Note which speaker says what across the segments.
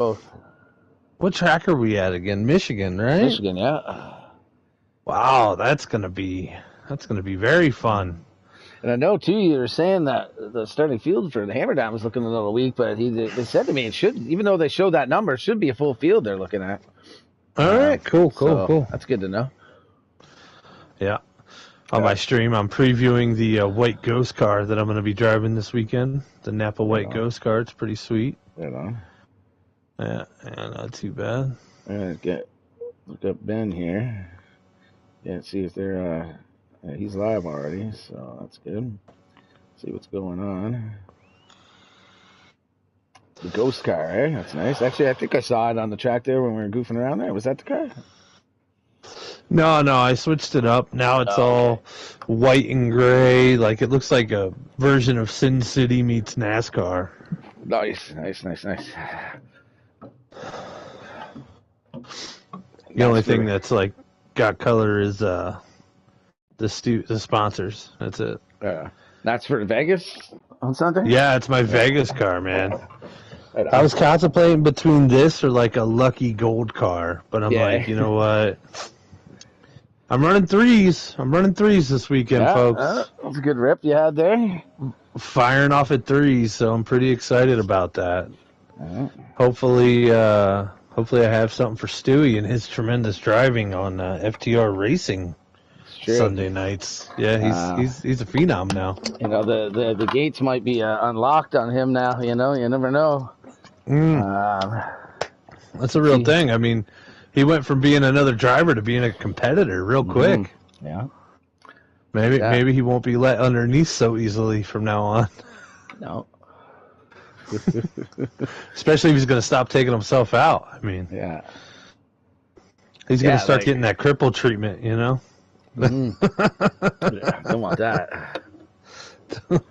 Speaker 1: Both.
Speaker 2: What track are we at again? Michigan, right?
Speaker 1: Michigan, yeah.
Speaker 2: Wow, that's gonna be very fun.
Speaker 1: And I know too, you were saying that the starting field for the Hammer Down was looking a little weak, but they said to me it should, even though they showed that number, it should be a full field they're looking at.
Speaker 2: All right, cool.
Speaker 1: So that's good to know.
Speaker 2: Yeah. On my stream, I'm previewing the white ghost car that I'm going to be driving this weekend. The Napa white ghost car. It's pretty sweet.
Speaker 1: Right on.
Speaker 2: Yeah, not too bad.
Speaker 1: All right, look up Ben here. Yeah, see if they're he's live already, so that's good. See what's going on. The ghost car, eh? That's nice. Actually, I think I saw it on the track there when we were goofing around there. Was that the car?
Speaker 2: No, I switched it up. Now it's all white and gray. Like, it looks like a version of Sin City meets NASCAR.
Speaker 1: Nice.
Speaker 2: The only thing that's, like, got color is the sponsors. That's it.
Speaker 1: That's for Vegas on Sunday?
Speaker 2: Yeah, it's my Vegas car, man. I was contemplating between this or, like, a lucky gold car. But I'm like, you know what? I'm running threes. This weekend, folks.
Speaker 1: That's a good rip you had there.
Speaker 2: Firing off at threes, so I'm pretty excited about that. Hopefully I have something for Stewie and his tremendous driving on FTR Racing Sunday nights. Yeah, he's a phenom now.
Speaker 1: You know, the gates might be unlocked on him now. You know, you never know.
Speaker 2: That's a real thing. I mean, he went from being another driver to being a competitor real quick.
Speaker 1: Yeah.
Speaker 2: Maybe he won't be let underneath so easily from now on.
Speaker 1: No.
Speaker 2: Especially if he's going to stop taking himself out. I mean, he's going to start getting that cripple treatment, you know?
Speaker 1: Don't want that. Good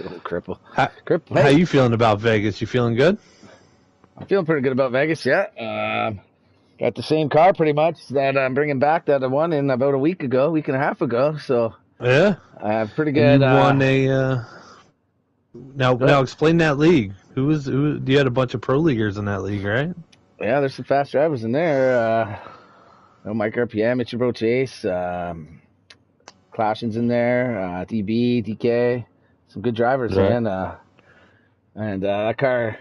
Speaker 1: old cripple.
Speaker 2: How you feeling about Vegas? You feeling good?
Speaker 1: I'm feeling pretty good about Vegas, yeah. Got the same car pretty much that I'm bringing back that I won in about a week and a half ago. So
Speaker 2: yeah,
Speaker 1: pretty good.
Speaker 2: You won a. Now explain that league. Who? You had a bunch of pro leaguers in that league, right?
Speaker 1: Yeah, there's some fast drivers in there. Mike RPM, Mitchell Bro Chase, Clashin's in there, DB, DK, some good drivers, man. And that car,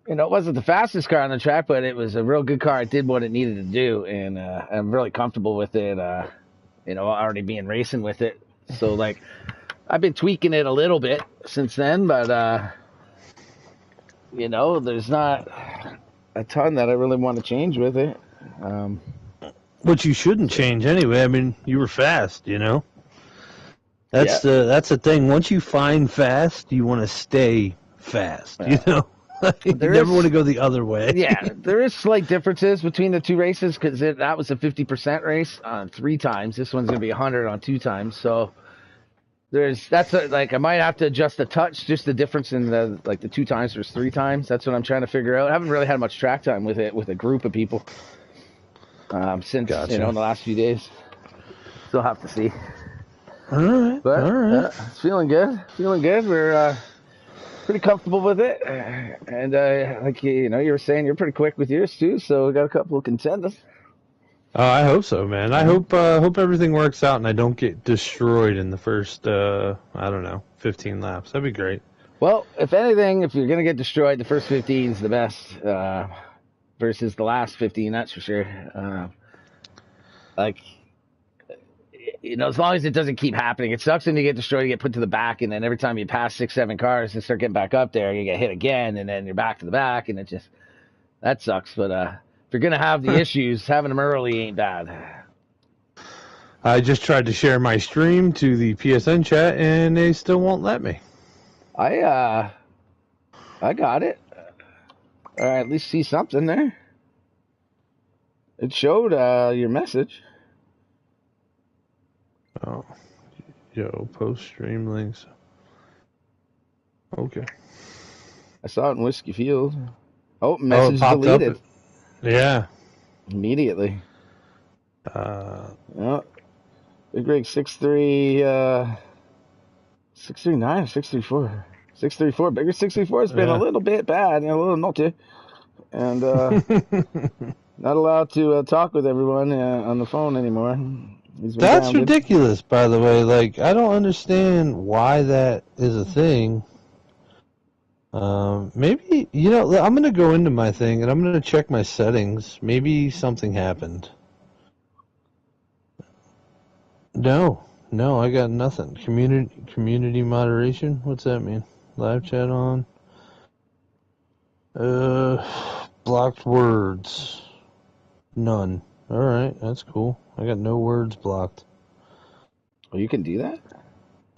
Speaker 1: you know, it wasn't the fastest car on the track, but it was a real good car. It did what it needed to do, and I'm really comfortable with it. You know, already being racing with it. So, like, I've been tweaking it a little bit since then, but, you know, there's not a ton that I really want to change with it.
Speaker 2: Which you shouldn't change anyway. I mean, you were fast, you know? That's the thing. Once you find fast, you want to stay fast, you know? You never want to go the other way.
Speaker 1: Yeah, there is slight differences between the two races because that was a 50% race on 3 times. This one's going to be 100 on 2 times. So I might have to adjust the touch, just the difference in the 2 times versus 3 times. That's what I'm trying to figure out. I haven't really had much track time with it with a group of people since you know, in the last few days. Still have to see.
Speaker 2: All right,
Speaker 1: it's feeling good. We're pretty comfortable with it, and like you know, you were saying you're pretty quick with yours too. So we got a couple of contenders.
Speaker 2: Oh, I hope so, man. I hope everything works out and I don't get destroyed in the first 15 laps. That'd be great.
Speaker 1: Well, if anything, if you're gonna get destroyed, the first 15 is the best versus the last 15. That's for sure. You know, as long as it doesn't keep happening. It sucks when you get destroyed, you get put to the back, and then every time you pass 6, 7 cars and start getting back up there, you get hit again, and then you're back to the back, and that sucks. But if you're going to have the issues, having them early ain't bad.
Speaker 2: I just tried to share my stream to the PSN chat, and they still won't let me.
Speaker 1: I got it. All right, at least see something there. It showed your message.
Speaker 2: Oh, post stream links. Okay.
Speaker 1: I saw it in Whiskey Field. Oh, message deleted.
Speaker 2: Yeah.
Speaker 1: Immediately. Big Rig 639 or 634. 634. Bigger 634 has been a little bit bad, a little naughty. And not allowed to talk with everyone on the phone anymore. He's been
Speaker 2: That's
Speaker 1: grounded.
Speaker 2: ridiculous, by the way. Like, I don't understand why that is a thing. Maybe, I'm going to go into my thing and I'm going to check my settings. Maybe something happened. No, I got nothing. Community moderation? What's that mean? Live chat on? Blocked words. None. Alright, that's cool. I got no words blocked.
Speaker 1: Oh, you can do that?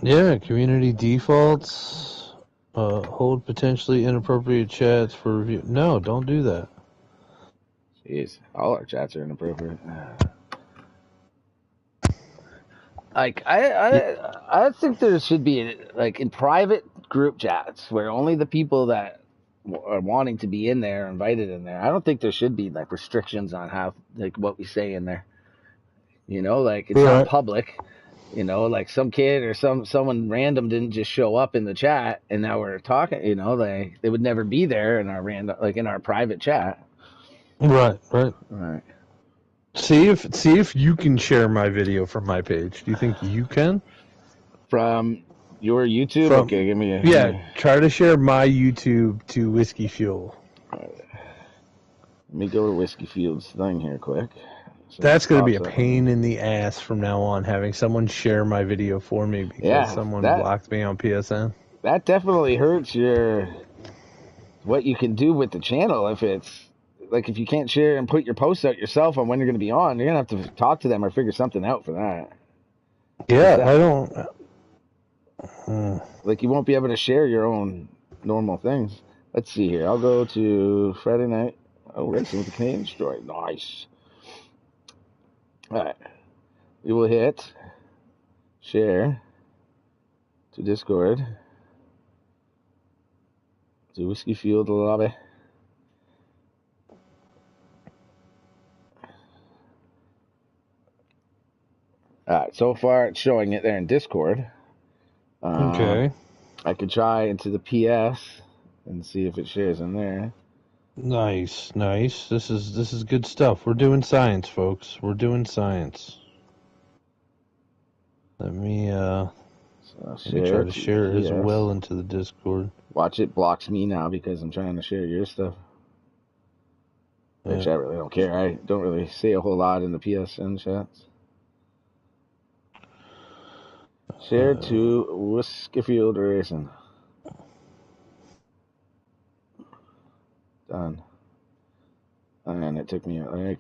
Speaker 2: Yeah, community defaults. Hold potentially inappropriate chats for review. No, don't do that.
Speaker 1: Jeez, all our chats are inappropriate. Like I think there should be like in private group chats where only the people that are wanting to be in there are invited in there. I don't think there should be like restrictions on how like what we say in there. Like it's not public. Like some kid or someone random didn't just show up in the chat and now we're talking. They would never be there in our random in our private chat.
Speaker 2: Right.
Speaker 1: Right.
Speaker 2: See if you can share my video from my page. Do you think you can?
Speaker 1: From your YouTube? Okay, give me
Speaker 2: try to share my YouTube to Whiskey Fuel.
Speaker 1: Let me go to Whiskey Field's thing here quick.
Speaker 2: That's going to be a pain in the ass from now on, having someone share my video for me because someone blocked me on PSN.
Speaker 1: That definitely hurts what you can do with the channel. If it's like if you can't share and put your posts out yourself on when you're going to be on, you're going to have to talk to them or figure something out for that.
Speaker 2: Yeah, I don't.
Speaker 1: Like you won't be able to share your own normal things. Let's see here. I'll go to Friday night. Oh, racing with the Canadian Destroyer. Nice. All right. We will hit share to Discord. To Whiskey Field lobby. All right. So far, it's showing it there in Discord.
Speaker 2: Okay.
Speaker 1: I could try into the PS and see if it shares in there.
Speaker 2: Nice. This is good stuff. We're doing science, folks. We're doing science. Let me try to share as well into the Discord.
Speaker 1: Watch, it blocks me now because I'm trying to share your stuff. Which I really don't care. I don't really say a whole lot in the PSN chats. Share to Whiskey Field Racing. Done. And it took me like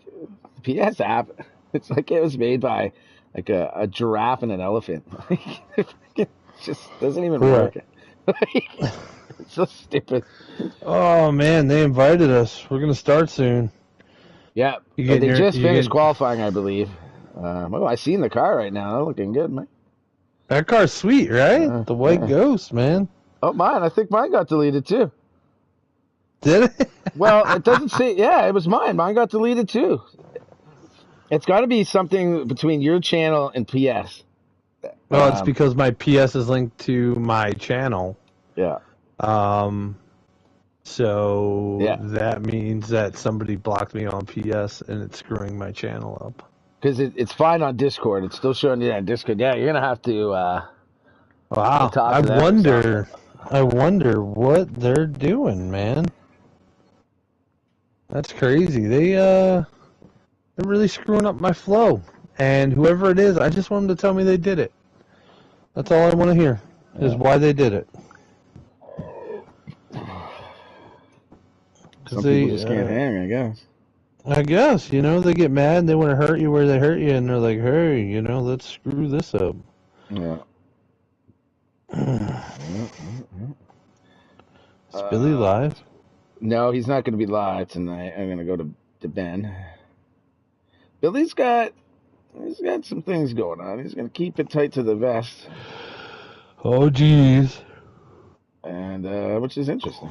Speaker 1: the PS app. It's like it was made by like a giraffe and an elephant. It just doesn't even work. It's so stupid.
Speaker 2: Oh man, they invited us. We're gonna start soon.
Speaker 1: Yeah, they just finished qualifying, I believe. Well, I seen the car right now. They're looking good, man.
Speaker 2: That car's sweet, right? The white Ghost, man.
Speaker 1: Oh, mine. I think mine got deleted too.
Speaker 2: Did it?
Speaker 1: Well, it doesn't say. Yeah, it was mine. Mine got deleted too. It's got to be something between your channel and PS.
Speaker 2: Well, it's because my PS is linked to my channel.
Speaker 1: Yeah.
Speaker 2: So that means that somebody blocked me on PS and it's screwing my channel up.
Speaker 1: Because it's fine on Discord. It's still showing you on Discord. Yeah, you're gonna have to.
Speaker 2: Wow. I wonder what they're doing, man. That's crazy. They're really screwing up my flow. And whoever it is, I just want them to tell me they did it. That's all I want to hear is why they did it.
Speaker 1: Some people just can't hang, I guess.
Speaker 2: I guess, they get mad, they want to hurt you where they hurt you, and they're like, hey, let's screw this up.
Speaker 1: Yeah.
Speaker 2: Is Billy live?
Speaker 1: No, he's not going to be live tonight. I'm going to go to Ben. Billy's got some things going on. He's going to keep it tight to the vest.
Speaker 2: Oh, geez.
Speaker 1: And, which is interesting.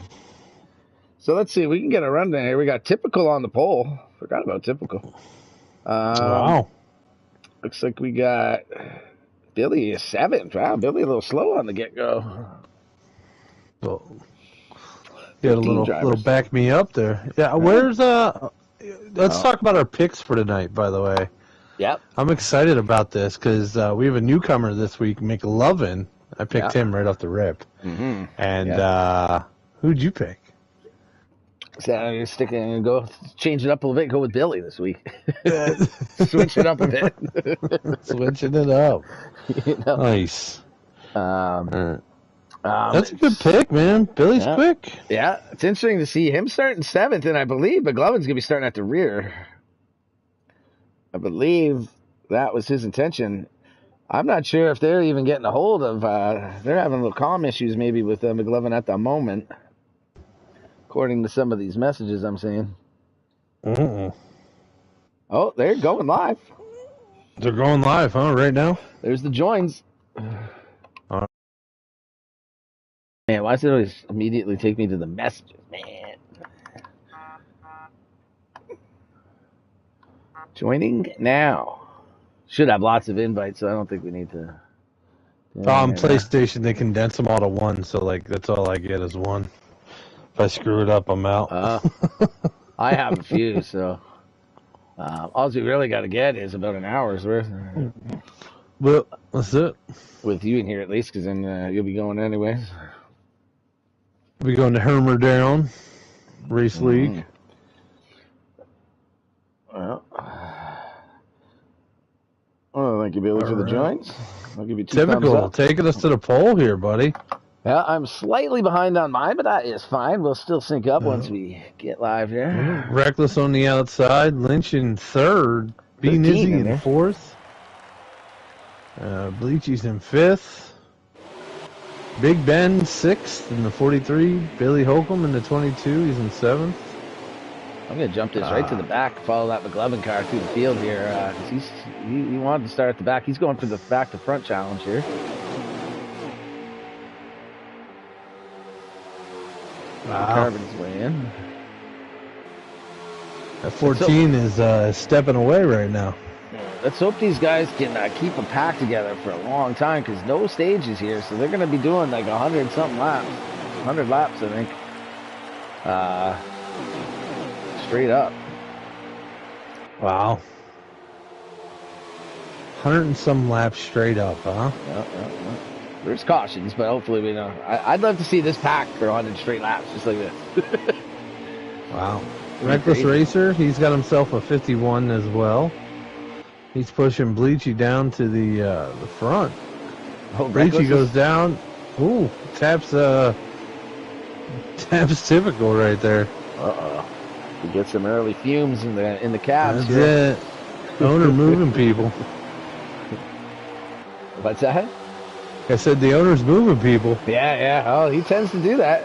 Speaker 1: So let's see. We can get a rundown here. We got Typical on the pole. Forgot about Typical.
Speaker 2: Wow.
Speaker 1: Looks like we got Billy is 7th. Wow, Billy a little slow on the get-go.
Speaker 2: So, you had a little back me up there. Yeah, where's let's talk about our picks for tonight, by the way.
Speaker 1: Yep.
Speaker 2: I'm excited about this because we have a newcomer this week, McLovin. I picked him right off the rip.
Speaker 1: Mm-hmm.
Speaker 2: And who'd you pick?
Speaker 1: So you're change it up a little bit, go with Billy this week. Switch it up a bit.
Speaker 2: Switching it up.
Speaker 1: You know?
Speaker 2: Nice. That's a good pick, man. Billy's quick.
Speaker 1: Yeah, it's interesting to see him starting 7th, and I believe McLovin's going to be starting at the rear. I believe that was his intention. I'm not sure if they're even getting a hold of. They're having a little comm issues maybe with McLovin at the moment, according to some of these messages I'm seeing. Oh, they're going live.
Speaker 2: They're going live, huh? Right now.
Speaker 1: There's the joins. Man, why does it always immediately take me to the messages, man? Joining now. Should have lots of invites, so I don't think we need to.
Speaker 2: On PlayStation, they condense them all to one, so like that's all I get is one. If I screw it up, I'm out.
Speaker 1: I have a few, so all we really got to get is about an hour's worth.
Speaker 2: Well, that's it.
Speaker 1: With you in here at least, because then you'll be going anyways.
Speaker 2: We'll be going to Hermer Down Race League.
Speaker 1: Well, thank you, Billy, for the joins. I'll give you 2 thumbs
Speaker 2: Typical,
Speaker 1: up.
Speaker 2: taking us to the pole here, buddy.
Speaker 1: Yeah, I'm slightly behind on mine, but that is fine. We'll still sync up once we get live here.
Speaker 2: Reckless on the outside, Lynch in 3rd, B. Nizzy in 4th, Bleachy's in 5th, Big Ben 6th in the 43, Billy Holcomb in the 22, he's in 7th.
Speaker 1: I'm going to jump this right to the back, follow that McLovin car through the field here. Because he wanted to start at the back. He's going for the back-to-front challenge here.
Speaker 2: Wow.
Speaker 1: Carbon's way in.
Speaker 2: That 14 is stepping away right now.
Speaker 1: Let's hope these guys can keep a pack together for a long time, because no stages here, so they're going to be doing like 100-something laps. 100 laps, I think. Straight up.
Speaker 2: Wow. 100 and some laps straight up, huh?
Speaker 1: Yeah. There's cautions, but hopefully we know. I'd love to see this pack for 100 straight laps, just like this.
Speaker 2: Wow. Reckless Racer, he's got himself a 51 as well. He's pushing Bleachy down to the front.
Speaker 1: Oh,
Speaker 2: Bleachy goes down. Ooh, taps typical right there.
Speaker 1: He gets some early fumes in the cabs.
Speaker 2: That's it. Owner moving people.
Speaker 1: What's that?
Speaker 2: I said the owner's moving people.
Speaker 1: Yeah. Oh, he tends to do that.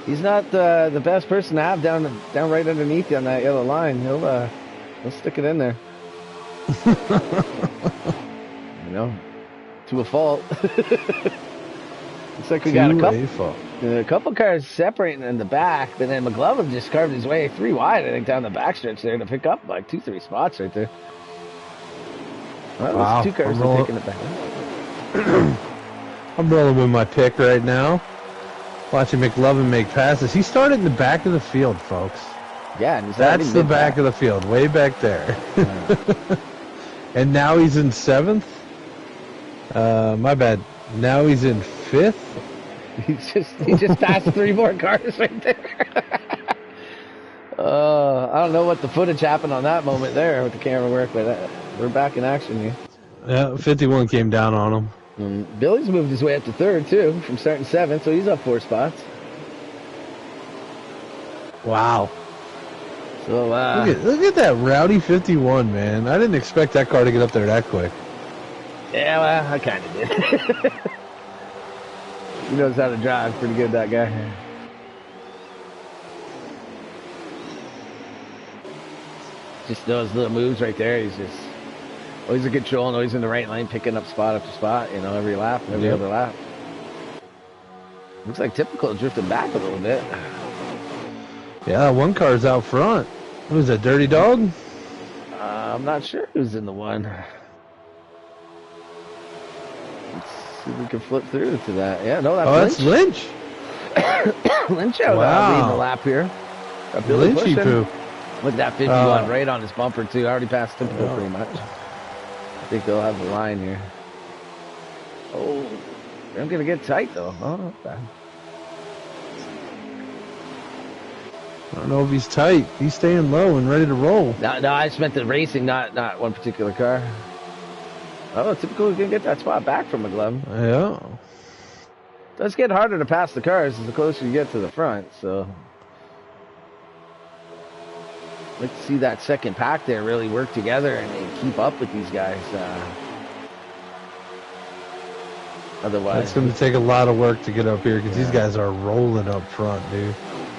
Speaker 1: He's not the best person to have down right underneath you on that yellow line. He'll stick it in there. You know, to a fault. Looks like we got a couple cars separating in the back, but then McLovin just carved his way 3 wide, I think, down the backstretch there to pick up like 2-3 spots right there. Well, wow. 2 cars are taking it back.
Speaker 2: I'm rolling with my pick right now. Watching McLovin make passes. He started in the back of the field, folks.
Speaker 1: Yeah, and
Speaker 2: that's the back of the field, way back there. And now he's in 7th. My bad. Now he's in 5th.
Speaker 1: He just passed 3 more cars right there. I don't know what the footage happened on that moment there with the camera work, but we're back in action here.
Speaker 2: Yeah, 51 came down on him.
Speaker 1: And Billy's moved his way up to 3rd too, from starting 7th, so he's up 4 spots.
Speaker 2: Wow.
Speaker 1: So
Speaker 2: look at that rowdy 51, man. I didn't expect that car to get up there that quick.
Speaker 1: Yeah, well, I kind of did. He knows how to drive pretty good, that guy. Just those little moves right there. He's just always in control and always in the right lane, picking up spot after spot, you know, every lap, every other lap. Looks like typical drifting back a little bit.
Speaker 2: Yeah, one car's out front. Who's that, Dirty Dog?
Speaker 1: I'm not sure who's in the one. Let's see if we can flip through to that. Yeah, no, that's Lynch.
Speaker 2: That's Lynch.
Speaker 1: Lynch out leading the lap here. Billy
Speaker 2: Lynchy poo.
Speaker 1: Look at that 51 right on his bumper, too. Already passed typical pretty much. I think they'll have the line here. Oh, they're going to get tight, though. Oh, not bad.
Speaker 2: I don't know if he's tight. He's staying low and ready to roll.
Speaker 1: No, I just meant the racing, not one particular car. Oh, typical going to get that spot back from McLovin.
Speaker 2: Yeah.
Speaker 1: It does get harder to pass the cars the closer you get to the front, so... I'd like to see that second pack there really work together and keep up with these guys. Otherwise,
Speaker 2: it's going to take a lot of work to get up here because these guys are rolling up front, dude.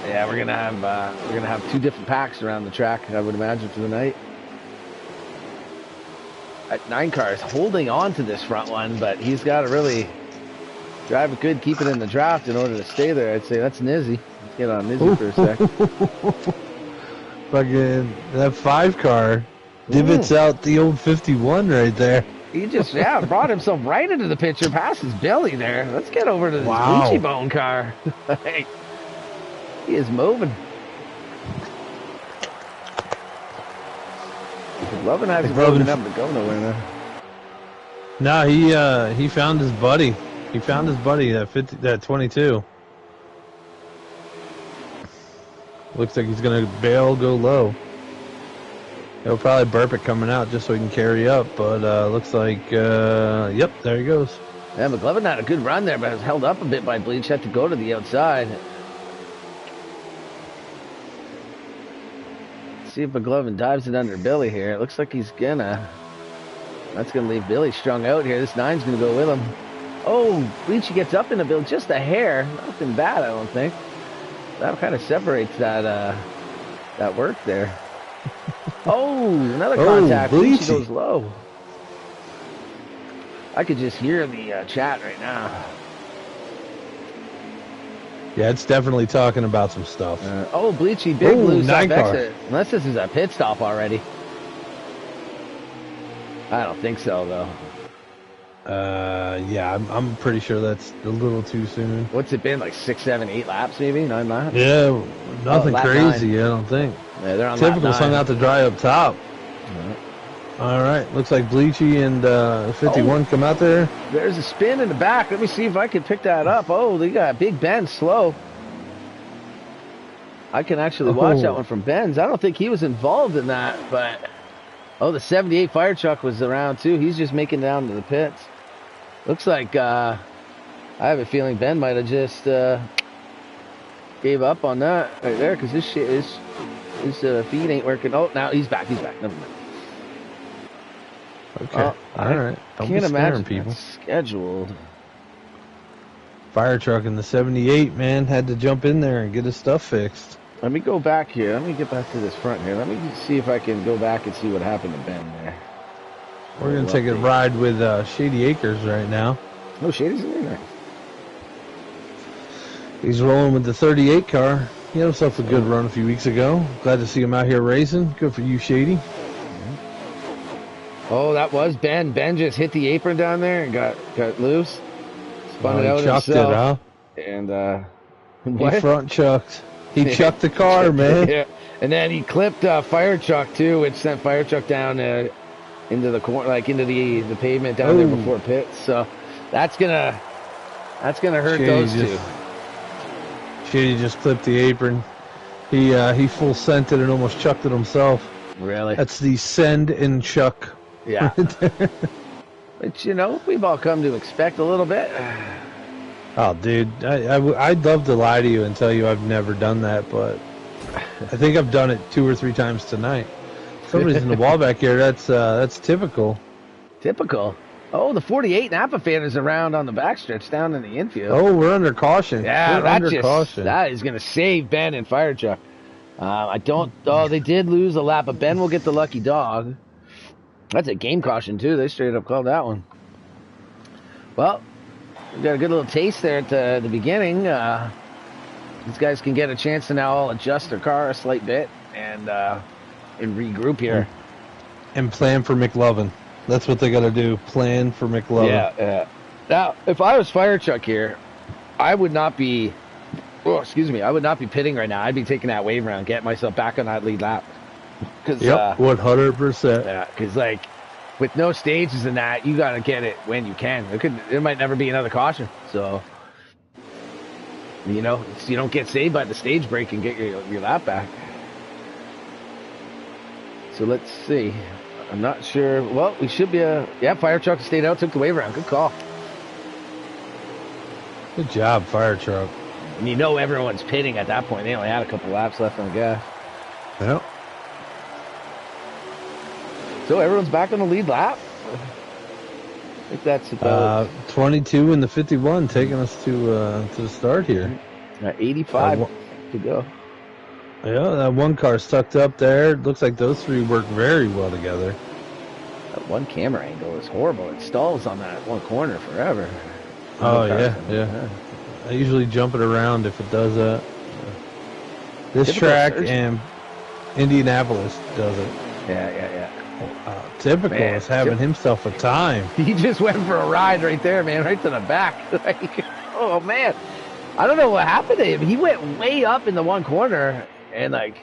Speaker 1: Yeah, we're gonna have 2 different packs around the track, I would imagine, for the night. 9 cars holding on to this front one, but he's got to really drive it good, keep it in the draft in order to stay there. I'd say that's Nizzy. Let's get on Nizzy for a sec.
Speaker 2: Fucking that 5 car divots out the old 51 right there.
Speaker 1: He just brought himself right into the picture past his belly there. Let's get over to this Gucci Bone car. He is moving. Lovin hasn't broken up to go nowhere now.
Speaker 2: No, he found his buddy. He found his buddy that 22. Looks like he's gonna bail, go low. He'll probably burp it coming out just so he can carry up, but looks like yep, there he goes.
Speaker 1: Yeah, McLovin had a good run there, but was held up a bit by Bleach. Had to go to the outside. See if McLovin dives it under Billy here. It looks like he's gonna. That's gonna leave Billy strung out here. This 9's gonna go with him. Oh, Bleachy gets up in the bill just a hair. Nothing bad, I don't think. That kind of separates that work there. Oh, another contact. Bleachy goes low. I could just hear the chat right now.
Speaker 2: Yeah, it's definitely talking about some stuff.
Speaker 1: Bleachy, big loose off exit. Unless this is a pit stop already. I don't think so, though.
Speaker 2: Yeah, I'm pretty sure that's a little too soon.
Speaker 1: What's it been, like 6, 7, 8 laps, maybe? 9 laps?
Speaker 2: Yeah, nothing crazy, 9. I don't think.
Speaker 1: Yeah, they're on
Speaker 2: Typical hung out to dry up top. All right, looks like Bleachy and 51 come out there.
Speaker 1: There's a spin in the back. Let me see if I can pick that up. Oh, they got Big Ben slow. I can actually watch that one from Ben's. I don't think he was involved in that, but... Oh, the 78 fire truck was around, too. He's just making it down to the pits. Looks like I have a feeling Ben might have just gave up on that right there because this shit his feed ain't working. Oh, now he's back. He's back. Never mind.
Speaker 2: Okay. All right.
Speaker 1: I can't imagine people scheduled.
Speaker 2: Fire truck in the 78, man, had to jump in there and get his stuff fixed.
Speaker 1: Let me go back here. Let me get back to this front here. Let me see if I can go back and see what happened to Ben there.
Speaker 2: We're going to take a ride with Shady Acres right now.
Speaker 1: Oh, Shady's in there.
Speaker 2: He's rolling with the 38 car. He had himself a good run a few weeks ago. Glad to see him out here racing. Good for you, Shady.
Speaker 1: Oh, that was Ben. Ben just hit the apron down there and got loose. Spun it out
Speaker 2: chucked
Speaker 1: himself.
Speaker 2: It,
Speaker 1: huh? And
Speaker 2: he front chucked. He chucked the car, man.
Speaker 1: Yeah. And then he clipped Fire Truck too, which sent Fire Truck down into the corner, like into the pavement down there before pits. So that's gonna hurt those two.
Speaker 2: Shady just clipped the apron. He full scented and almost chucked it himself.
Speaker 1: Really?
Speaker 2: That's the send and chuck.
Speaker 1: Yeah. But we've all come to expect a little bit.
Speaker 2: Oh, dude, I'd love to lie to you and tell you I've never done that, but I think I've done it 2 or 3 times tonight. Somebody's in the wall back here. That's typical.
Speaker 1: Typical. Oh, the 48 Napa fan is around on the backstretch down in the infield.
Speaker 2: Oh, we're under caution.
Speaker 1: Yeah,
Speaker 2: caution.
Speaker 1: That is going to save Ben and Fire Truck. They did lose a lap, but Ben will get the lucky dog. That's a game caution, too. They straight up called that one. Well, we got a good little taste there at the beginning. These guys can get a chance to now all adjust their car a slight bit and regroup here.
Speaker 2: And plan for McLovin. That's what they got to do. Plan for McLovin.
Speaker 1: Yeah. Now, if I was Fire Truck here, I would not be Oh, excuse me. I would not be pitting right now. I'd be taking that wave round, getting myself back on that lead lap. Cause,
Speaker 2: yep, 100%.
Speaker 1: Yeah, because like with no stages and that, you gotta get it when you can. There might never be another caution, so you know you don't get saved by the stage break and get your lap back. So let's see. I'm not sure. Well, we should be fire truck stayed out, took the wave around. Good call.
Speaker 2: Good job, fire truck.
Speaker 1: And you know everyone's pitting at that point. They only had a couple laps left on the gas.
Speaker 2: Yep.
Speaker 1: So everyone's back on the lead lap. I think that's about
Speaker 2: 22 in the 51, taking us to the start here.
Speaker 1: 85 to go.
Speaker 2: Yeah, that one car's tucked up there. Looks like those three work very well together.
Speaker 1: That one camera angle is horrible. It stalls on that one corner forever.
Speaker 2: Oh, yeah. I usually jump it around if it does that. This
Speaker 1: Typical
Speaker 2: track
Speaker 1: surgeon.
Speaker 2: and Indianapolis does it.
Speaker 1: Yeah.
Speaker 2: Typical
Speaker 1: Man,
Speaker 2: is having himself a time.
Speaker 1: He just went for a ride right there, man, right to the back. Like, oh, man. I don't know what happened to him. He went way up in the one corner, and, like,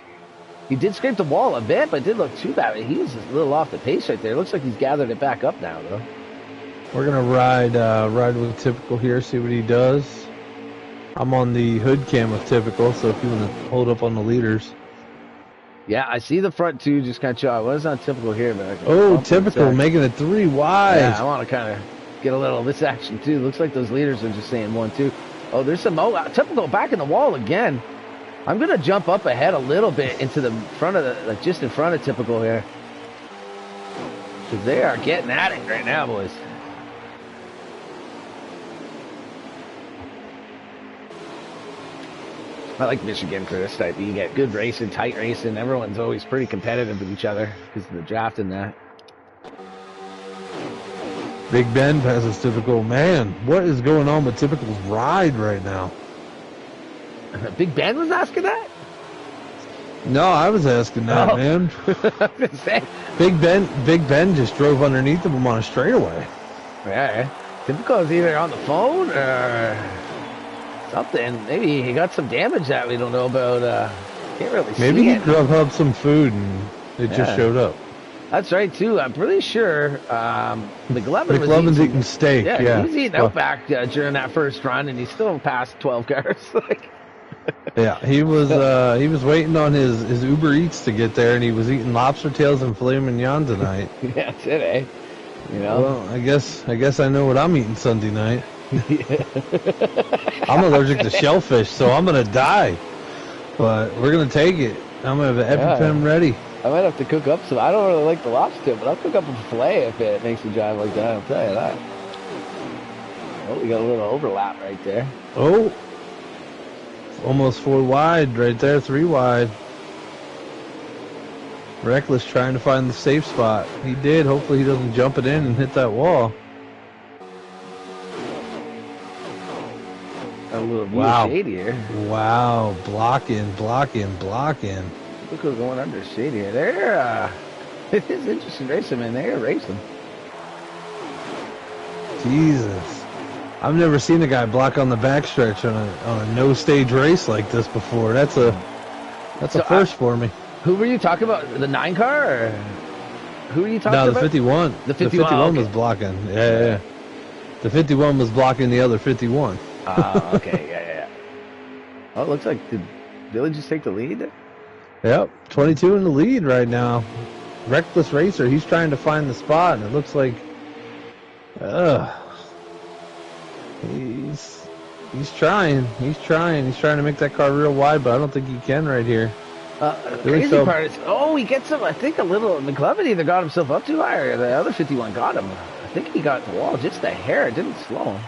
Speaker 1: he did scrape the wall a bit, but it didn't look too bad. He was just a little off the pace right there. It looks like he's gathered it back up now, though.
Speaker 2: We're going to ride with Typical here, see what he does. I'm on the hood cam with Typical, so if you want to hold up on the leaders.
Speaker 1: Yeah, I see the front two just kind of chill. I was on Typical here, but I can
Speaker 2: Typical making it 3 wide.
Speaker 1: Yeah, I want to kind of get a little of this action, too. Looks like those leaders are just saying 1-2. Oh, there's some Typical back in the wall again. I'm going to jump up ahead a little bit into the front of just in front of Typical here. Because they are getting at it right now, boys. I like Michigan for this type. You get good racing, tight racing. Everyone's always pretty competitive with each other because of the draft and that.
Speaker 2: Big Ben passes Typical. Man, what is going on with Typical's ride right now?
Speaker 1: Big Ben was asking that?
Speaker 2: No, I was asking that, man. Big Ben just drove underneath of him on a straightaway.
Speaker 1: Yeah. Typical is either on the phone or something. Maybe he got some damage that we don't know about. Can't really see
Speaker 2: Maybe he
Speaker 1: it.
Speaker 2: drove up some food and it just showed up.
Speaker 1: That's right, too. I'm pretty sure
Speaker 2: McLovin's eating steak. Yeah,
Speaker 1: he was eating Outback during that first run, and he still passed 12 cars.
Speaker 2: Yeah, he was waiting on his Uber Eats to get there, and he was eating lobster tails and filet mignon tonight.
Speaker 1: Yeah, that's it, eh? You know?
Speaker 2: Well, I guess I know what I'm eating Sunday night. I'm allergic to shellfish, so I'm gonna die. But we're gonna take it. I'm gonna have an EpiPen ready.
Speaker 1: I might have to cook up some. I don't really like the lobster, but I'll cook up a filet if it makes me drive like that. I'll tell you that. Oh, we got a little overlap right there.
Speaker 2: Oh, almost 4 wide right there, 3 wide. Reckless trying to find the safe spot. He did. Hopefully he doesn't jump it in and hit that wall.
Speaker 1: Got a little view of shade here.
Speaker 2: Wow, blocking.
Speaker 1: Look who's going under shade here. They're, it is interesting racing, man. They're racing.
Speaker 2: Jesus. I've never seen a guy block on the backstretch on a no-stage race like this before. That's a first for me.
Speaker 1: Who were you talking about? The 9 car? Or who were you talking about?
Speaker 2: No, the 51.
Speaker 1: The 51
Speaker 2: was blocking. Yeah. The 51 was blocking the other 51.
Speaker 1: Okay. Yeah. Oh, it looks like, did Billy just take the lead?
Speaker 2: Yep, 22 in the lead right now. Reckless racer, he's trying to find the spot, and it looks like, he's trying to make that car real wide, but I don't think he can right here.
Speaker 1: The crazy part is, he gets him. I think a little. McLovin either got himself up too high, or the other 51 got him. I think he got the wall just a hair. It didn't slow him.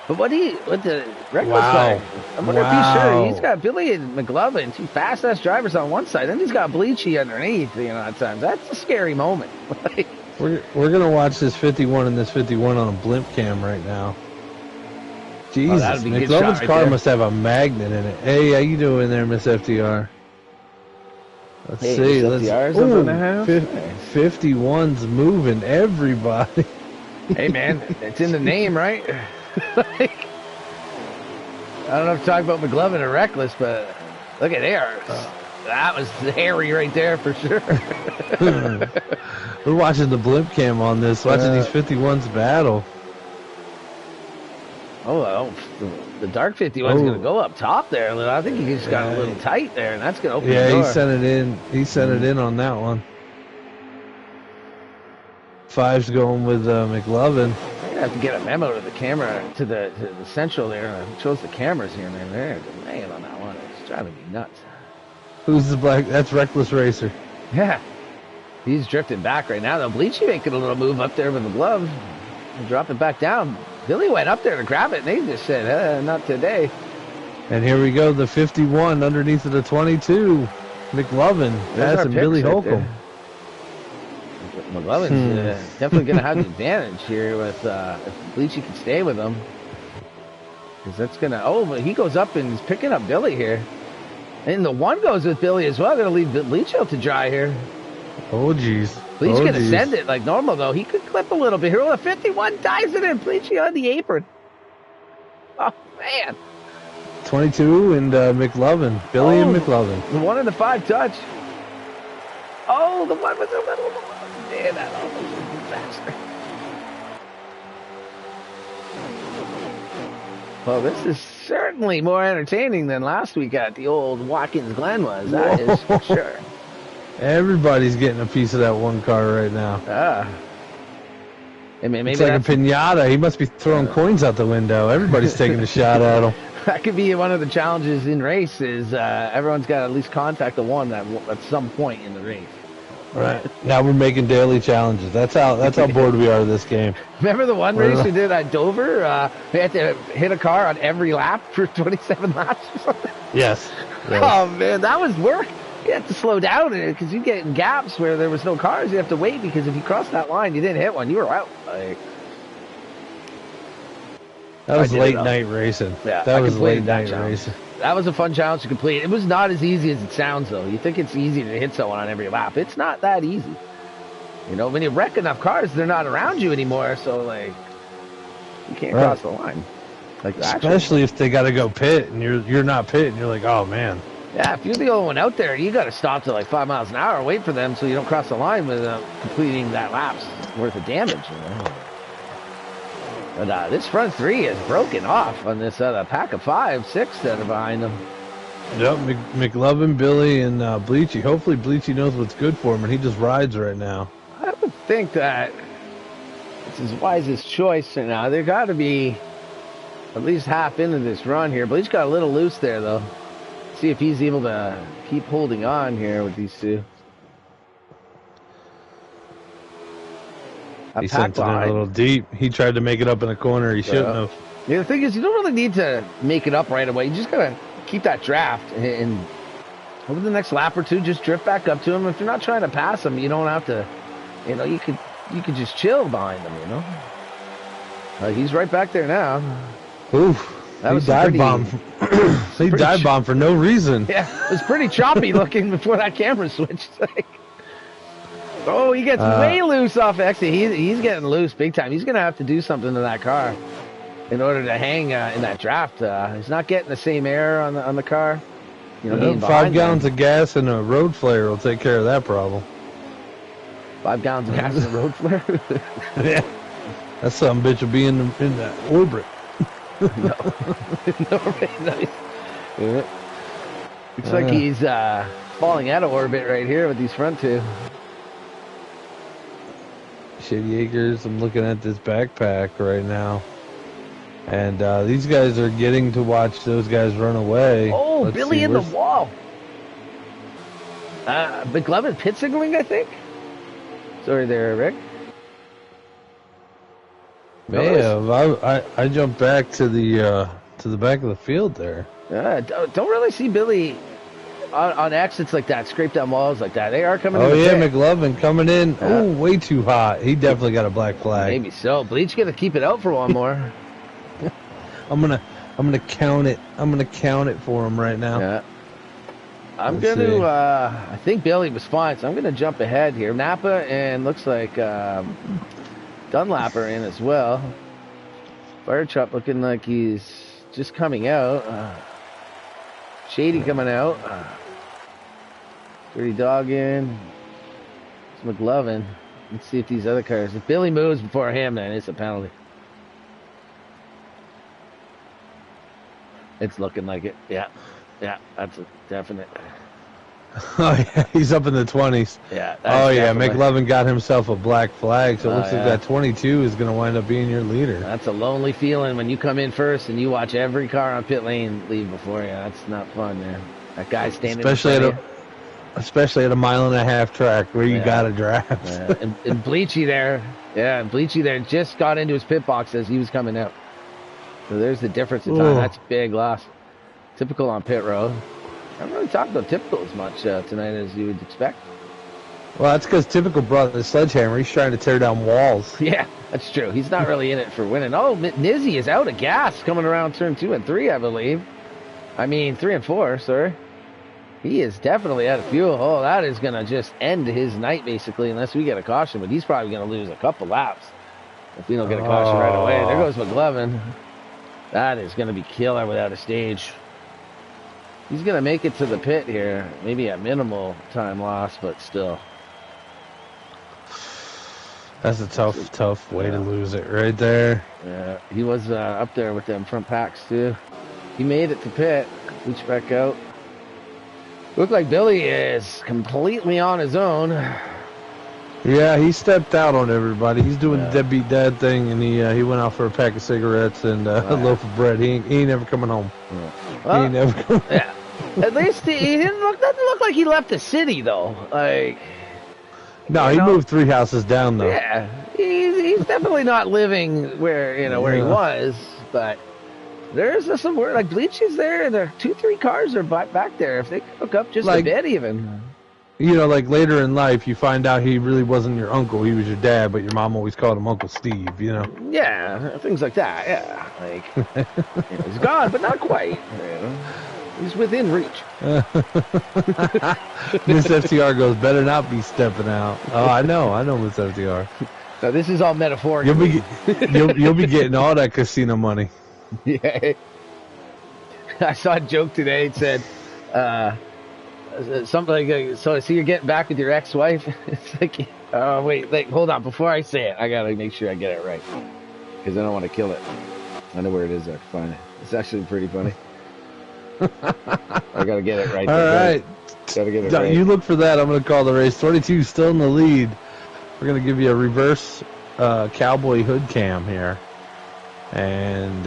Speaker 1: But what the Reckless guy? I wonder if he's sure. He's got Billy and McLovin, 2 fast-ass drivers on one side. Then he's got Bleachy underneath, at times. That's a scary moment.
Speaker 2: We're going to watch this 51 and this 51 on a blimp cam right now. Jesus, McLovin's car must have a magnet in it. Hey, how you doing there, Miss FDR? Let's see. Let's 51's moving everybody.
Speaker 1: Hey, man, it's in the name, right? I don't know if you're talking about McLovin or Reckless, but look at there. That was hairy right there for sure.
Speaker 2: We're watching the blimp cam on this, watching these 51s battle.
Speaker 1: Oh, the dark 51's going to go up top there. I think he just got a little tight there, and that's going to open the door.
Speaker 2: Yeah, he sent it in. He sent it in on that one. 5's going with McLovin.
Speaker 1: I'm going to have to get a memo to the camera, to the central there. It shows the cameras here, man. They're delaying on that one. It's driving me nuts.
Speaker 2: Who's the black? That's Reckless Racer.
Speaker 1: Yeah. He's drifting back right now, though. Bleachy making a little move up there with the glove. Drop it back down. Billy went up there to grab it, and they just said, not today.
Speaker 2: And here we go, the 51 underneath of the 22. McLovin. That's Billy Holcomb.
Speaker 1: McLovin's definitely going to have the advantage here with if Bleachy can stay with him. Because that's going to... Oh, but he goes up and he's picking up Billy here. And the one goes with Billy as well. Going to leave Bleachy out to dry here.
Speaker 2: Oh, jeez.
Speaker 1: Bleachy's going to send it like normal, though. He could clip a little bit here. Oh, the 51 dives it in. Bleachy on the apron. Oh, man.
Speaker 2: 22 and McLovin. Billy and McLovin.
Speaker 1: The 1 and the 5 touch. Oh, the one with the little... Man, that almost was a disaster. Well, this is certainly more entertaining than last week at the old Watkins Glen was. That is for sure.
Speaker 2: Everybody's getting a piece of that one car right now.
Speaker 1: I mean, maybe
Speaker 2: it's like a pinata. He must be throwing coins out the window. Everybody's taking a shot at him.
Speaker 1: That could be one of the challenges in races. Everyone's got to at least contact the one at some point in the race.
Speaker 2: Right. Now we're making daily challenges. That's how bored we are of this game.
Speaker 1: Remember the one race we did at Dover? We had to hit a car on every lap for 27 laps or something?
Speaker 2: Yes.
Speaker 1: Oh, man, that was work. You have to slow down because you get in gaps where there was no cars. You have to wait because if you cross that line, you didn't hit one, you were out.
Speaker 2: That was late night racing.
Speaker 1: Yeah,
Speaker 2: that was late night racing.
Speaker 1: That was a fun challenge to complete. It was not as easy as it sounds, though. You think it's easy to hit someone on every lap. It's not that easy. You know, when you wreck enough cars, they're not around you anymore, so, you can't cross the line.
Speaker 2: Especially if they got to go pit, and you're not pitting. You're like, oh, man.
Speaker 1: Yeah, if you're the only one out there, you got to stop to 5 miles an hour, wait for them so you don't cross the line without completing that lap's worth of damage. You know? But this front three is broken off on this pack of 5, 6 that are behind them.
Speaker 2: Yep, McLovin, Billy, and Bleachy. Hopefully Bleachy knows what's good for him, and he just rides right now.
Speaker 1: I would think that it's his wisest choice right now. They've got to be at least half into this run here. Bleach got a little loose there, though. See if he's able to keep holding on here with these two.
Speaker 2: He sent it in a little deep. He tried to make it up in the corner. He shouldn't have.
Speaker 1: Yeah, the thing is, you don't really need to make it up right away. You just got to keep that draft. And over the next lap or two, just drift back up to him. If you're not trying to pass him, you don't have to, you could just chill behind him, you know. He's right back there now.
Speaker 2: Oof. That was dive bomb. He dive bomb for no reason.
Speaker 1: Yeah, it was pretty choppy looking before that camera switched. Oh, he gets way loose off exit. He's getting loose big time. He's going to have to do something to that car in order to hang in that draft. He's not getting the same air on the car. You know,
Speaker 2: 5 gallons of gas and a road flare will take care of that problem.
Speaker 1: 5 gallons of gas and a road flare?
Speaker 2: Yeah. That some bitch will be in that orbit.
Speaker 1: No. Looks like he's falling out of orbit right here with these front two.
Speaker 2: Shady Acres, I'm looking at this backpack right now. And these guys are getting to watch those guys run away.
Speaker 1: Oh, let's Billy in the wall. McLovin pit signaling, I think. Sorry there, Rick.
Speaker 2: Man, I jumped back to the back of the field there.
Speaker 1: Don't really see Billy on exits like that, scrape down walls like that. They are coming in.
Speaker 2: Oh, yeah, McLovin coming in. Oh, way too hot. He definitely got a black flag.
Speaker 1: Maybe so. Bleach gonna keep it out for one more.
Speaker 2: I'm gonna count it. I'm gonna count it for him right now.
Speaker 1: Yeah. I'm gonna. I think Billy was fine, so I'm gonna jump ahead here. Napa and looks like Dunlap are in as well. Fire truck looking like he's just coming out. Shady coming out. Dirty Dog in. It's McLovin. Let's see if these other cars. If Billy moves before him, then it's a penalty. It's looking like it. Yeah, that's a definite.
Speaker 2: Oh yeah, he's up in the 20s.
Speaker 1: Yeah.
Speaker 2: Oh yeah, McLovin got himself a black flag, so it looks like
Speaker 1: yeah.
Speaker 2: that 22 is going to wind up being your leader.
Speaker 1: That's a lonely feeling when you come in first and you watch every car on pit lane leave before you. That's not fun, man. That guy standing
Speaker 2: especially at a 1.5 mile track where you got to draft.
Speaker 1: And Bleachy there, Bleachy there just got into his pit box as he was coming out. So there's the difference in time. That's a big loss. Typical on pit road. I haven't really talked about Typical as much tonight as you would expect.
Speaker 2: Well, that's because Typical brought the sledgehammer. He's trying to tear down walls.
Speaker 1: Yeah, that's true. He's not really in it for winning. Oh, Nizzy is out of gas coming around turn 2 and 3, I believe. I mean, 3 and 4, sorry. He is definitely out of fuel. Oh, that is going to just end his night, basically, unless we get a caution. But he's probably going to lose a couple laps if we don't get a caution right away. There goes McLovin. That is going to be killer without a stage. He's going to make it to the pit here. Maybe a minimal time loss, but still.
Speaker 2: That's a tough way to lose it right there.
Speaker 1: Yeah, he was up there with them front packs, too. He made it to pit. Reached back out. Looked like Billy is completely on his own.
Speaker 2: Yeah, he stepped out on everybody. He's doing the deadbeat dad thing, and he went out for a pack of cigarettes and a loaf of bread. He ain't never coming home.
Speaker 1: Well,
Speaker 2: he ain't never coming home.
Speaker 1: At least he doesn't look like he left the city, though. Like,
Speaker 2: no, he moved 3 houses down, though.
Speaker 1: Yeah, he's definitely not living where where he was, but there's some word like Bleach is there, and there are 2-3 cars are back there. If they hook up just a bit, even.
Speaker 2: You know, like later in life, you find out he really wasn't your uncle. He was your dad, but your mom always called him Uncle Steve, you know?
Speaker 1: Yeah, things like that, yeah. Like, he's gone, but not quite. He's within reach.
Speaker 2: Miss FTR goes, better not be stepping out. Oh, I know Miss FTR.
Speaker 1: Now, this is all metaphoric.
Speaker 2: You'll be getting all that casino money.
Speaker 1: Yeah. I saw a joke today. It said, something like, so you're getting back with your ex-wife? It's like, oh, wait, hold on. Before I say it, I got to make sure I get it right. Because I don't want to kill it. I know where it is. I can find it. It's actually pretty funny. I got to get it right.
Speaker 2: All right.
Speaker 1: Got to get it right.
Speaker 2: You look for that. I'm going to call the race. 22 still in the lead. We're going to give you a reverse cowboy hood cam here. And,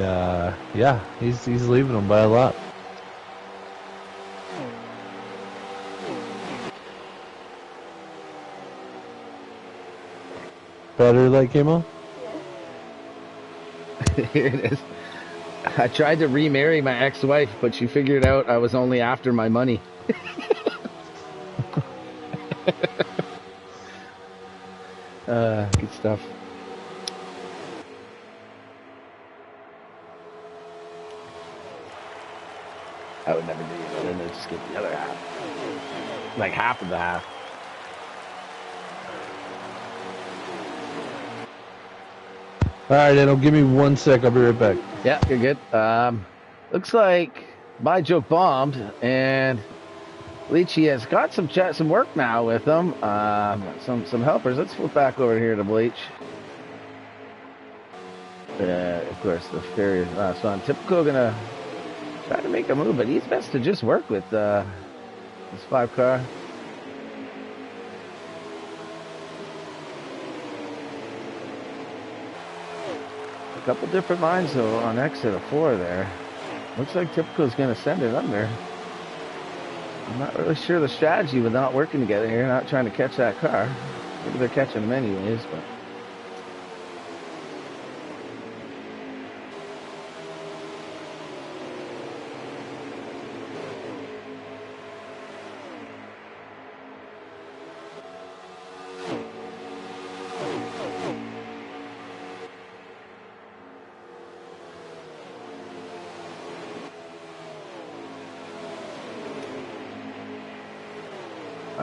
Speaker 2: yeah, he's leaving them by a lot. Battery light came on?
Speaker 1: Here it is. I tried to remarry my ex-wife, but she figured out I was only after my money. Good stuff. I would never do that. And then just get the other half. Like half of the half.
Speaker 2: All right, Edo, give me 1 sec. I'll be right back.
Speaker 1: Yeah, you're good. Looks like my joke bombed, and Leachy has got some work now with them. Some helpers. Let's flip back over here to Bleach. Of course, the ferry is last on. Typical gonna try to make a move, but he's best to just work with this 5 car. A couple different lines though on exit of 4 there. Looks like Typical's gonna send it under. I'm not really sure the strategy with not working together here, not trying to catch that car. Maybe they're catching them anyways, but.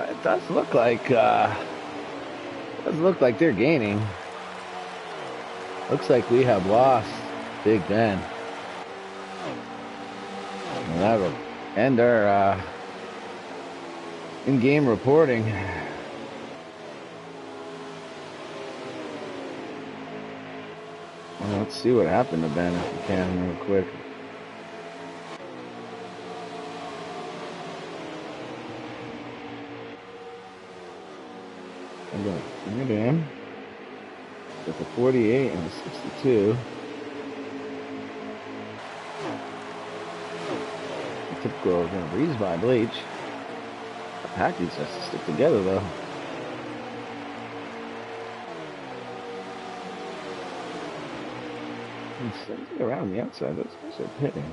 Speaker 1: It does look like they're gaining. Looks like we have lost Big Ben. That'll end our in-game reporting. Well, let's see what happened to Ben if we can real quick. I'm going to bring it in with a 48 and a 62. Typical going to breeze by Bleach. The package has to stick together though. Something around the outside. Those guys are pitting.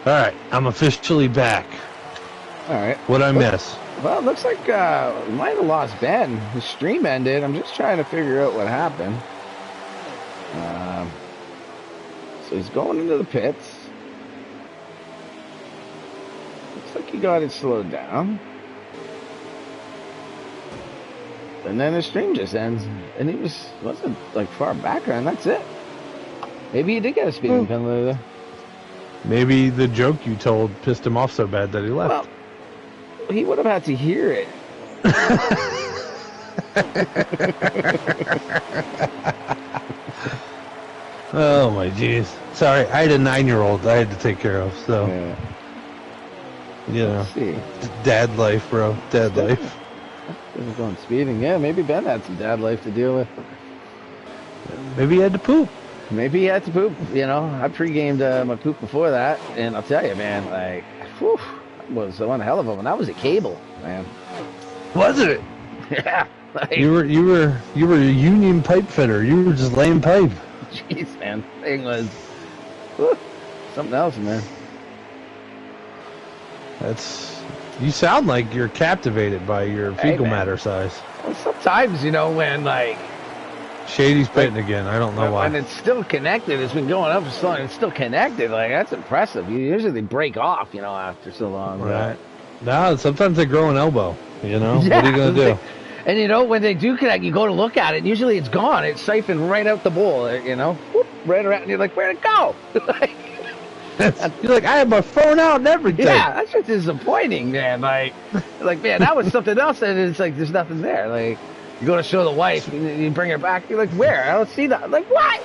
Speaker 2: All right, I'm officially back.
Speaker 1: All right.
Speaker 2: What'd I miss?
Speaker 1: Well, it looks like we might have lost Ben. The stream ended. I'm just trying to figure out what happened. So he's going into the pits. Looks like he got it slowed down. And then the stream just ends. And he wasn't like far background. That's it. Maybe he did get a speeding penalty there.
Speaker 2: Maybe the joke you told pissed him off so bad that he left.
Speaker 1: Well, he would have had to hear it.
Speaker 2: Oh my jeez. Sorry, I had a 9-year-old I had to take care of, so
Speaker 1: Yeah.
Speaker 2: you know.
Speaker 1: Let's see.
Speaker 2: Dad life, bro. Dad life.
Speaker 1: Isn't going speeding. Yeah, maybe Ben had some dad life to deal with.
Speaker 2: Maybe he had to poop.
Speaker 1: Maybe he had to poop. You know, I pre-gamed my poop before that, and I'll tell you, man, like, whew, that was one hell of a one. That was a cable, man.
Speaker 2: Was it?
Speaker 1: Yeah. Like,
Speaker 2: You were a union pipe fitter. You were just laying pipe.
Speaker 1: jeez, man, thing was whew, something else, man.
Speaker 2: You sound like you're captivated by your fecal matter size.
Speaker 1: Well, sometimes, you know, when like
Speaker 2: Shady's pitting again. I don't know why.
Speaker 1: when it's still connected, it's been going up for so long. It's still connected. Like that's impressive. Usually they break off, you know, after so long.
Speaker 2: Right. No, sometimes they grow an elbow. You know,
Speaker 1: Yeah,
Speaker 2: what are you gonna do?
Speaker 1: And you know, when they do connect, you go to look at it. And usually it's gone. It's siphoned right out the bowl. You know, whoop, right around. And you're like, where'd it go? Like,
Speaker 2: you're like, I have my phone out and everything.
Speaker 1: yeah, that's just disappointing, man. Like, man, that was something else. And it's like, there's nothing there. Like, you go to show the wife, you bring her back. You're like, where? I don't see that. I'm like, what?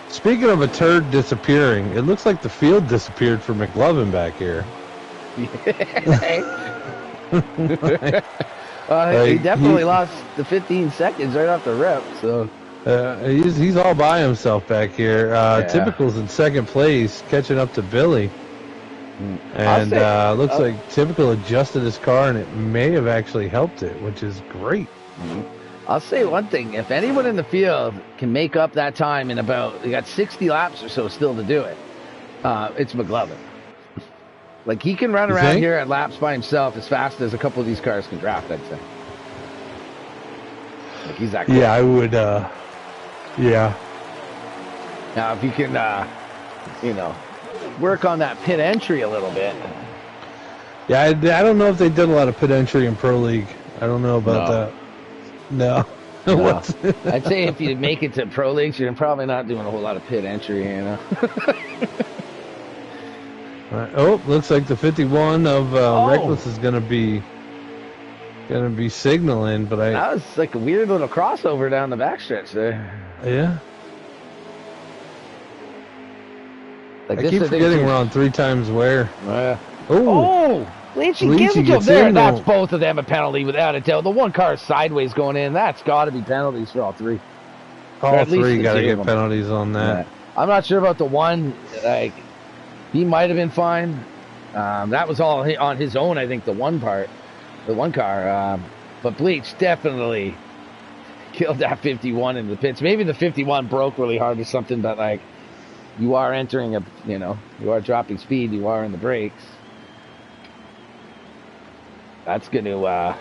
Speaker 2: Speaking of a turd disappearing, it looks like the field disappeared for McLovin back here.
Speaker 1: He definitely lost the 15 seconds right off the rip. So
Speaker 2: he's all by himself back here.
Speaker 1: Yeah.
Speaker 2: Typical's in second place, catching up to Billy. And looks like Typical adjusted his car, and it may have actually helped it, which is great.
Speaker 1: I'll say one thing. If anyone in the field can make up that time in about, you got 60 laps or so still to do it, it's McLovin. Like, he can run around here at laps by himself as fast as a couple of these cars can draft, I'd say. Like, he's that cool.
Speaker 2: Yeah, I would, yeah.
Speaker 1: Now, if you can, you know, work on that pit entry a little bit.
Speaker 2: Yeah, I don't know if they did a lot of pit entry in Pro League. I don't know about that. No.
Speaker 1: No. I'd say if you make it to Pro Leagues, you're probably not doing a whole lot of pit entry, you know.
Speaker 2: Right. Oh, looks like the 51 of Reckless is gonna be signaling, but
Speaker 1: that was like a weird little crossover down the backstretch there.
Speaker 2: Yeah.
Speaker 1: Like
Speaker 2: I keep forgetting we're on 3 times wear.
Speaker 1: Lynchy gives it to him there. That's both of them a penalty without a doubt. The one car is sideways going in. That's got to be penalties for all 3.
Speaker 2: All 3 got to get penalties on that.
Speaker 1: Yeah. I'm not sure about the one. Like, he might have been fine. That was all on his own, I think, the one car. But Bleach definitely killed that 51 in the pits. Maybe the 51 broke really hard or something, but, like, you are entering you are dropping speed. You are in the brakes. That's going to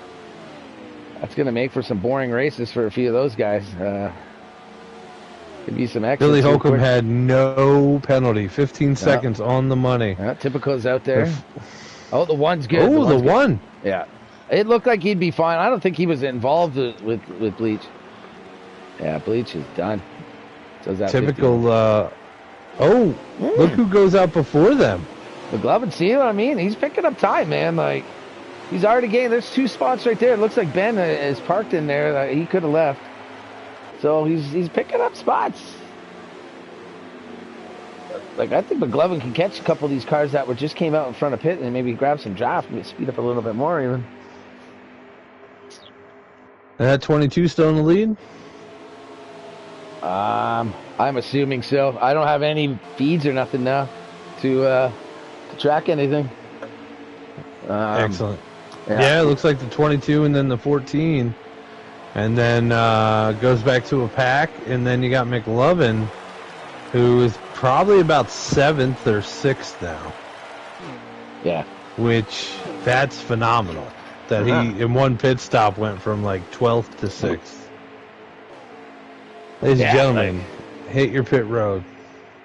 Speaker 1: That's going to make for some boring races for a few of those guys. Could be some exits.
Speaker 2: Billy Holcomb had no penalty. 15 seconds on the money.
Speaker 1: Typical's out there. Oh, the one's good.
Speaker 2: Oh, the one.
Speaker 1: Yeah. It looked like he'd be fine. I don't think he was involved with Bleach. Yeah, Bleach is done. So that
Speaker 2: typical. Look who goes out before them.
Speaker 1: McLovin, see what I mean? He's picking up time, man. Like, he's already gained. There's 2 spots right there. It looks like Ben is parked in there. That he could have left. So he's picking up spots. Like, I think McLovin can catch a couple of these cars that just came out in front of pit and maybe grab some draft and speed up a little bit more even.
Speaker 2: That 22 still in the lead?
Speaker 1: I'm assuming so. I don't have any feeds or nothing now to track anything.
Speaker 2: Excellent. Yeah, it looks like the 22 and then the 14. And then goes back to a pack. And then you got McLovin, who is probably about 7th or 6th now.
Speaker 1: Yeah.
Speaker 2: Which, that's phenomenal. That he, in one pit stop, went from like 12th to 6th. Ladies and gentlemen, hit your pit road.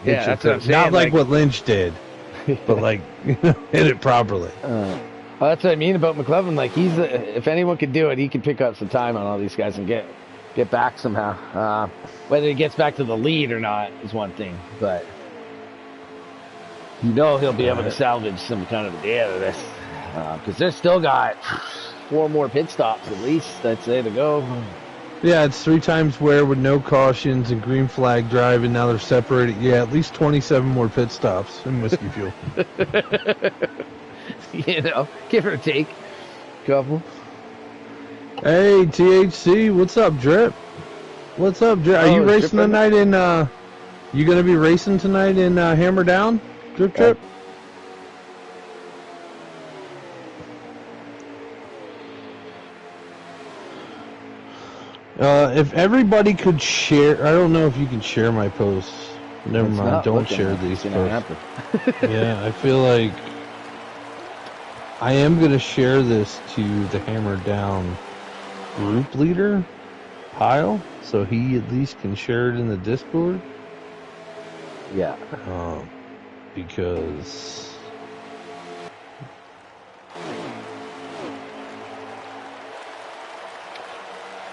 Speaker 1: That's what I'm saying.
Speaker 2: Not like what Lynch did, but like, hit it properly.
Speaker 1: Well, that's what I mean about McLovin. Like, he's if anyone could do it, he can pick up some time on all these guys and get back somehow. Whether he gets back to the lead or not is one thing, but he'll be able to salvage some kind of a day out of this, because they've still got 4 more pit stops at least, I'd say, to go.
Speaker 2: Yeah, it's 3 times wear with no cautions and green flag driving. Now they're separated. Yeah, at least 27 more pit stops in Whiskey Fuel.
Speaker 1: Give or take a couple.
Speaker 2: Hey, THC, what's up, Drip? What's up, Drip? Are you racing tonight in, you going to be racing tonight in Hammer Down, Drip? If everybody could share, I don't know if you can share my posts. Never mind, don't share these posts. Yeah, I feel like I am going to share this to the Hammer Down group leader, Kyle, so he at least can share it in the Discord.
Speaker 1: Yeah.
Speaker 2: Because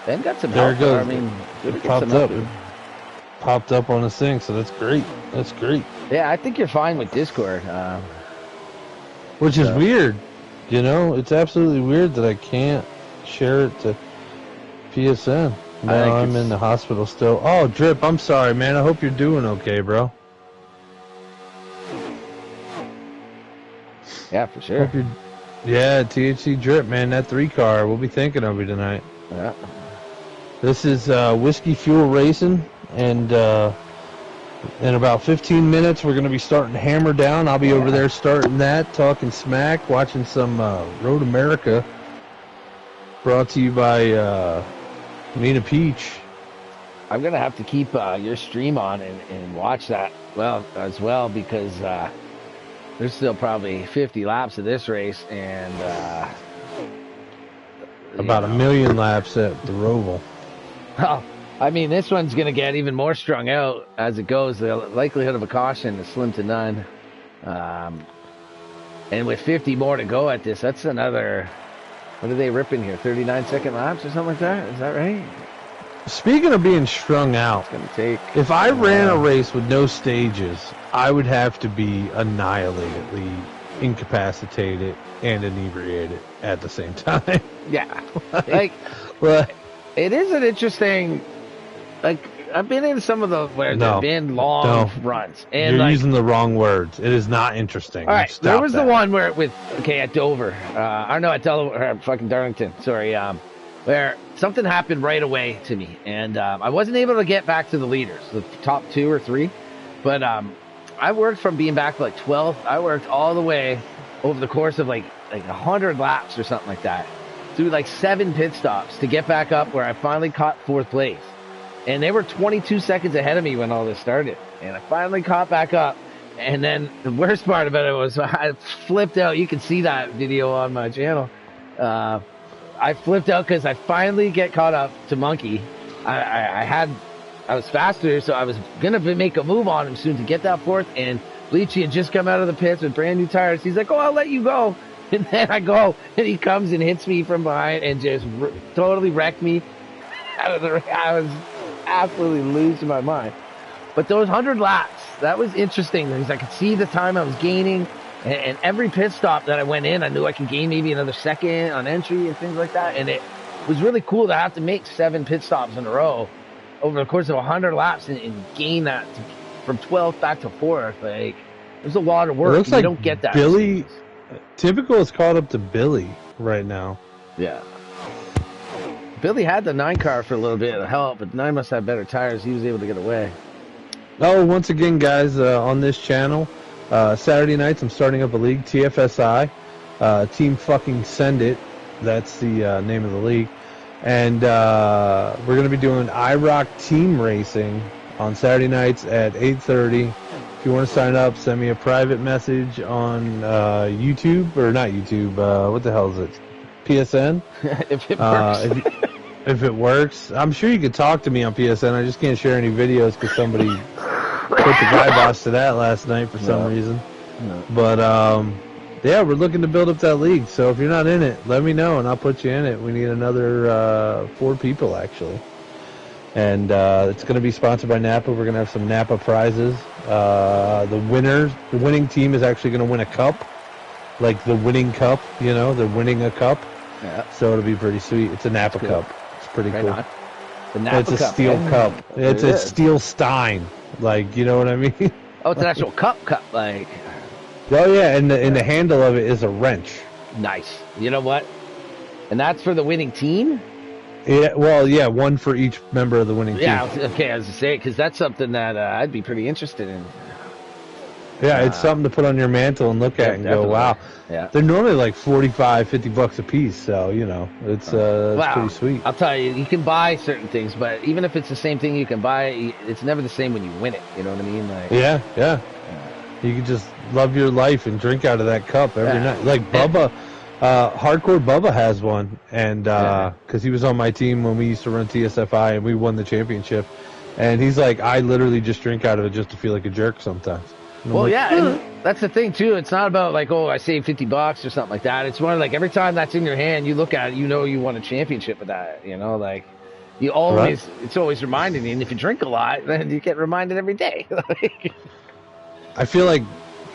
Speaker 1: Ben got some
Speaker 2: there
Speaker 1: help.
Speaker 2: It goes.
Speaker 1: I mean,
Speaker 2: it popped up. It popped up on his thing, so that's great. That's great.
Speaker 1: Yeah, I think you're fine with Discord.
Speaker 2: Which is weird. It's absolutely weird that I can't share it to PSN. No, I'm in the hospital still. Oh, Drip, I'm sorry, man. I hope you're doing okay, bro.
Speaker 1: Yeah, for sure.
Speaker 2: Yeah, THC Drip, man. That 3 car. We'll be thinking of you tonight.
Speaker 1: Yeah.
Speaker 2: This is Whiskey Fuel Racing, and in about 15 minutes, we're going to be starting Hammer Down. I'll be over there starting that, talking smack, watching some Road America, brought to you by Nina Peach.
Speaker 1: I'm going to have to keep your stream on and watch that as well, because there's still probably 50 laps of this race, and
Speaker 2: about 1 million laps at the Roval.
Speaker 1: Well, I mean, this one's going to get even more strung out as it goes. The likelihood of a caution is slim to none. And with 50 more to go at this, that's another, what are they ripping here, 39-second laps or something like that? Is that right?
Speaker 2: Speaking of being strung out,
Speaker 1: it's gonna take,
Speaker 2: if I ran a race with no stages, I would have to be annihilatedly incapacitated and inebriated at the same time.
Speaker 1: Yeah. It is an interesting, I've been in some of the where there've been long runs. And
Speaker 2: you're using the wrong words. It is not interesting.
Speaker 1: All right, there was the one where at Dover, at Delaware, fucking Darlington, sorry, where something happened right away to me, and I wasn't able to get back to the leaders, the top 2 or 3, but I worked from being back like 12th. I worked all the way over the course of like 100 laps or something like that, through like 7 pit stops to get back up where I finally caught 4th place. And they were 22 seconds ahead of me when all this started. And I finally caught back up. And then the worst part about it was I flipped out. You can see that video on my channel. I flipped out because I finally get caught up to Monkey. I was faster, so I was gonna make a move on him soon to get that fourth. And Leachy had just come out of the pits with brand new tires. He's like, "Oh, I'll let you go." And then I go, and he comes and hits me from behind and just totally wrecked me out of the ring. I was absolutely losing my mind. But those 100 laps, that was interesting because I could see the time I was gaining. And every pit stop that I went in, I knew I could gain maybe another second on entry and things like that. And it was really cool to have to make 7 pit stops in a row over the course of 100 laps and gain that from 12th back to 4th. Like, there's a lot of work.
Speaker 2: It looks like
Speaker 1: don't get that.
Speaker 2: Billy, Typical is caught up to Billy right now.
Speaker 1: Yeah. Billy had the 9 car for a little bit of help, but 9 must have better tires. He was able to get away.
Speaker 2: Oh, once again, guys, on this channel, Saturday nights, I'm starting up a league, TFSI, Team Fucking Send It. That's the name of the league. And we're going to be doing IROC team racing on Saturday nights at 8:30. If you want to sign up, send me a private message on YouTube, or not YouTube, what the hell is it? PSN?
Speaker 1: If it works.
Speaker 2: If it works. I'm sure you could talk to me on PSN. I just can't share any videos because somebody put the guy boss to that last night for some reason. No. But, yeah, we're looking to build up that league. So if you're not in it, let me know, and I'll put you in it. We need another 4 people, actually. And it's going to be sponsored by Napa. We're going to have some Napa prizes. The winning team is actually going to win a cup. Like the winning cup, you know, they're winning a cup. Yeah. So it'll be pretty sweet. It's a Napa cup. It's pretty cool.
Speaker 1: The Napa
Speaker 2: it's a steel cup. It's a steel stein. Like, you know what I mean?
Speaker 1: Oh, it's an actual cup, like.
Speaker 2: Oh yeah, and the handle of it is a wrench.
Speaker 1: Nice. You know what? And that's for the winning team?
Speaker 2: Yeah, well, yeah, 1 for each member of the winning team.
Speaker 1: Yeah, okay, I was to say, because that's something that I'd be pretty interested in.
Speaker 2: Yeah, it's something to put on your mantle and look at and definitely. Go, wow. Yeah. They're normally like $45-$50 a piece, so, you know, it's pretty sweet.
Speaker 1: I'll tell you, you can buy certain things, but even if it's the same thing you can buy, it's never the same when you win it, you know what I mean? Like,
Speaker 2: yeah. You can just love your life and drink out of that cup every night. Like Bubba, Hardcore Bubba has one, and because he was on my team when we used to run TSFI and we won the championship, and he's like, I literally just drink out of it just to feel like a jerk sometimes.
Speaker 1: Well, like, yeah, and that's the thing too. It's not about like, oh, I saved $50 or something like that. It's more like every time that's in your hand, you look at it, you know, you won a championship with that. You know, like you always, it's always reminding you. And if you drink a lot, then you get reminded every day.
Speaker 2: I feel like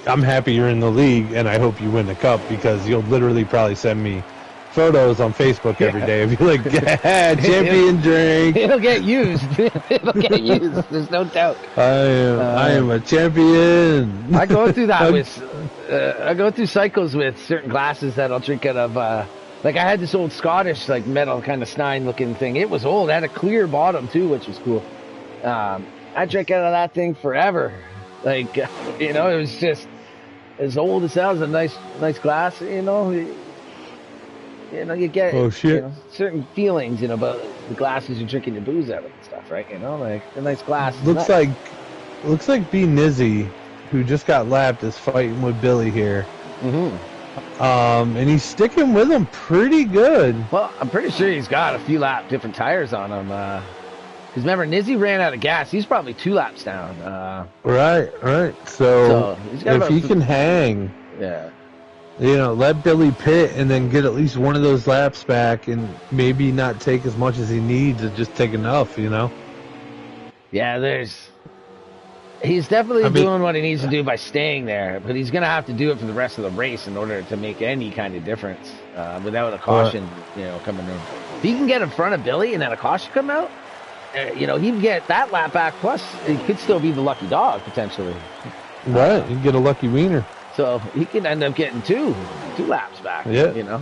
Speaker 2: I'm happy you're in the league, and I hope you win the cup because you'll literally probably send me photos on Facebook every day of you like, yeah, champion drink.
Speaker 1: It'll get used. It'll get used. There's no doubt.
Speaker 2: I am a champion.
Speaker 1: I go through that I go through cycles with certain glasses that I'll drink out of. Like I had this old Scottish like metal kind of stein looking thing. It was old. It had a clear bottom too, which was cool. I drank out of that thing forever. Like you know, it was just as old as that. It was a nice glass. You know, you get certain feelings, you know, about the glasses you're drinking your booze out of and stuff, right? You know, like a nice glass.
Speaker 2: Looks like B Nizzy, who just got lapped, is fighting with Billy here. Mm-hmm. And he's sticking with him pretty good.
Speaker 1: Well, I'm pretty sure he's got a few different tires on him. Because remember, Nizzy ran out of gas. He's probably 2 laps down.
Speaker 2: Right. So if he can hang, you know, let Billy pit and then get at least one of those laps back and maybe not take as much as he needs and just take enough, you know?
Speaker 1: Yeah, he's definitely doing what he needs to do by staying there, but he's going to have to do it for the rest of the race in order to make any kind of difference without a caution, you know, coming in. If he can get in front of Billy and then a caution come out, you know, he'd get that lap back, plus he could still be the lucky dog, potentially.
Speaker 2: Right, he'd get a lucky wiener.
Speaker 1: So he can end up getting two laps back. Yeah, you know,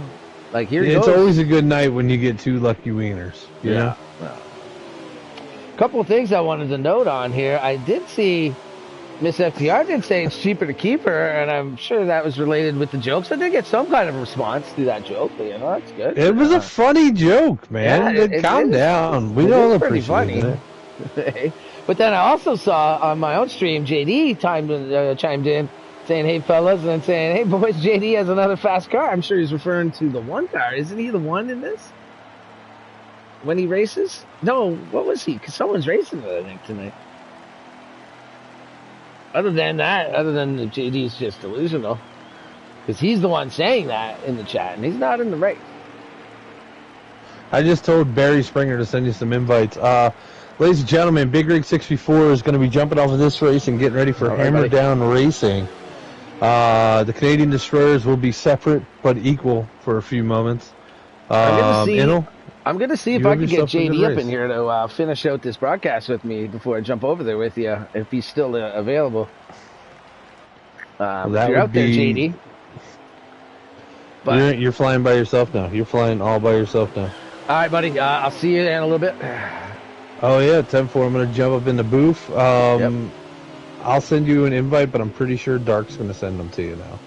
Speaker 1: like here.
Speaker 2: It's always a good night when you get 2 lucky wieners. You know.
Speaker 1: A couple of things I wanted to note on here. I did see Miss FTR did say it's cheaper to keep her, and I'm sure that was related with the jokes. I did get some kind of response to that joke, but you know, that's good.
Speaker 2: It was a funny joke, man. Calm down. We don't appreciate it.
Speaker 1: But then I also saw on my own stream, JD chimed in saying, hey, fellas, and then saying, hey, boys, JD has another fast car. I'm sure he's referring to the one car. Isn't he the one in this? When he races? No, what was he? Because someone's racing it, I think, tonight. Other than JD's just delusional. Because he's the one saying that in the chat, and he's not in the race.
Speaker 2: I just told Barry Springer to send you some invites. Ladies and gentlemen, Big Rig 64 is going to be jumping off of this race and getting ready for Hammer Down Racing. The Canadian Destroyers will be separate but equal for a few moments.
Speaker 1: I'm going to see if I can get JD up in here to finish out this broadcast with me before I jump over there with you, if he's still available. If you're out there, JD.
Speaker 2: But you're flying by yourself now. You're flying all by yourself now.
Speaker 1: All right, buddy. I'll see you in a little bit.
Speaker 2: Oh, yeah, 10-4. I'm going to jump up in the booth. Yep. I'll send you an invite, but I'm pretty sure Dark's going to send them to you now.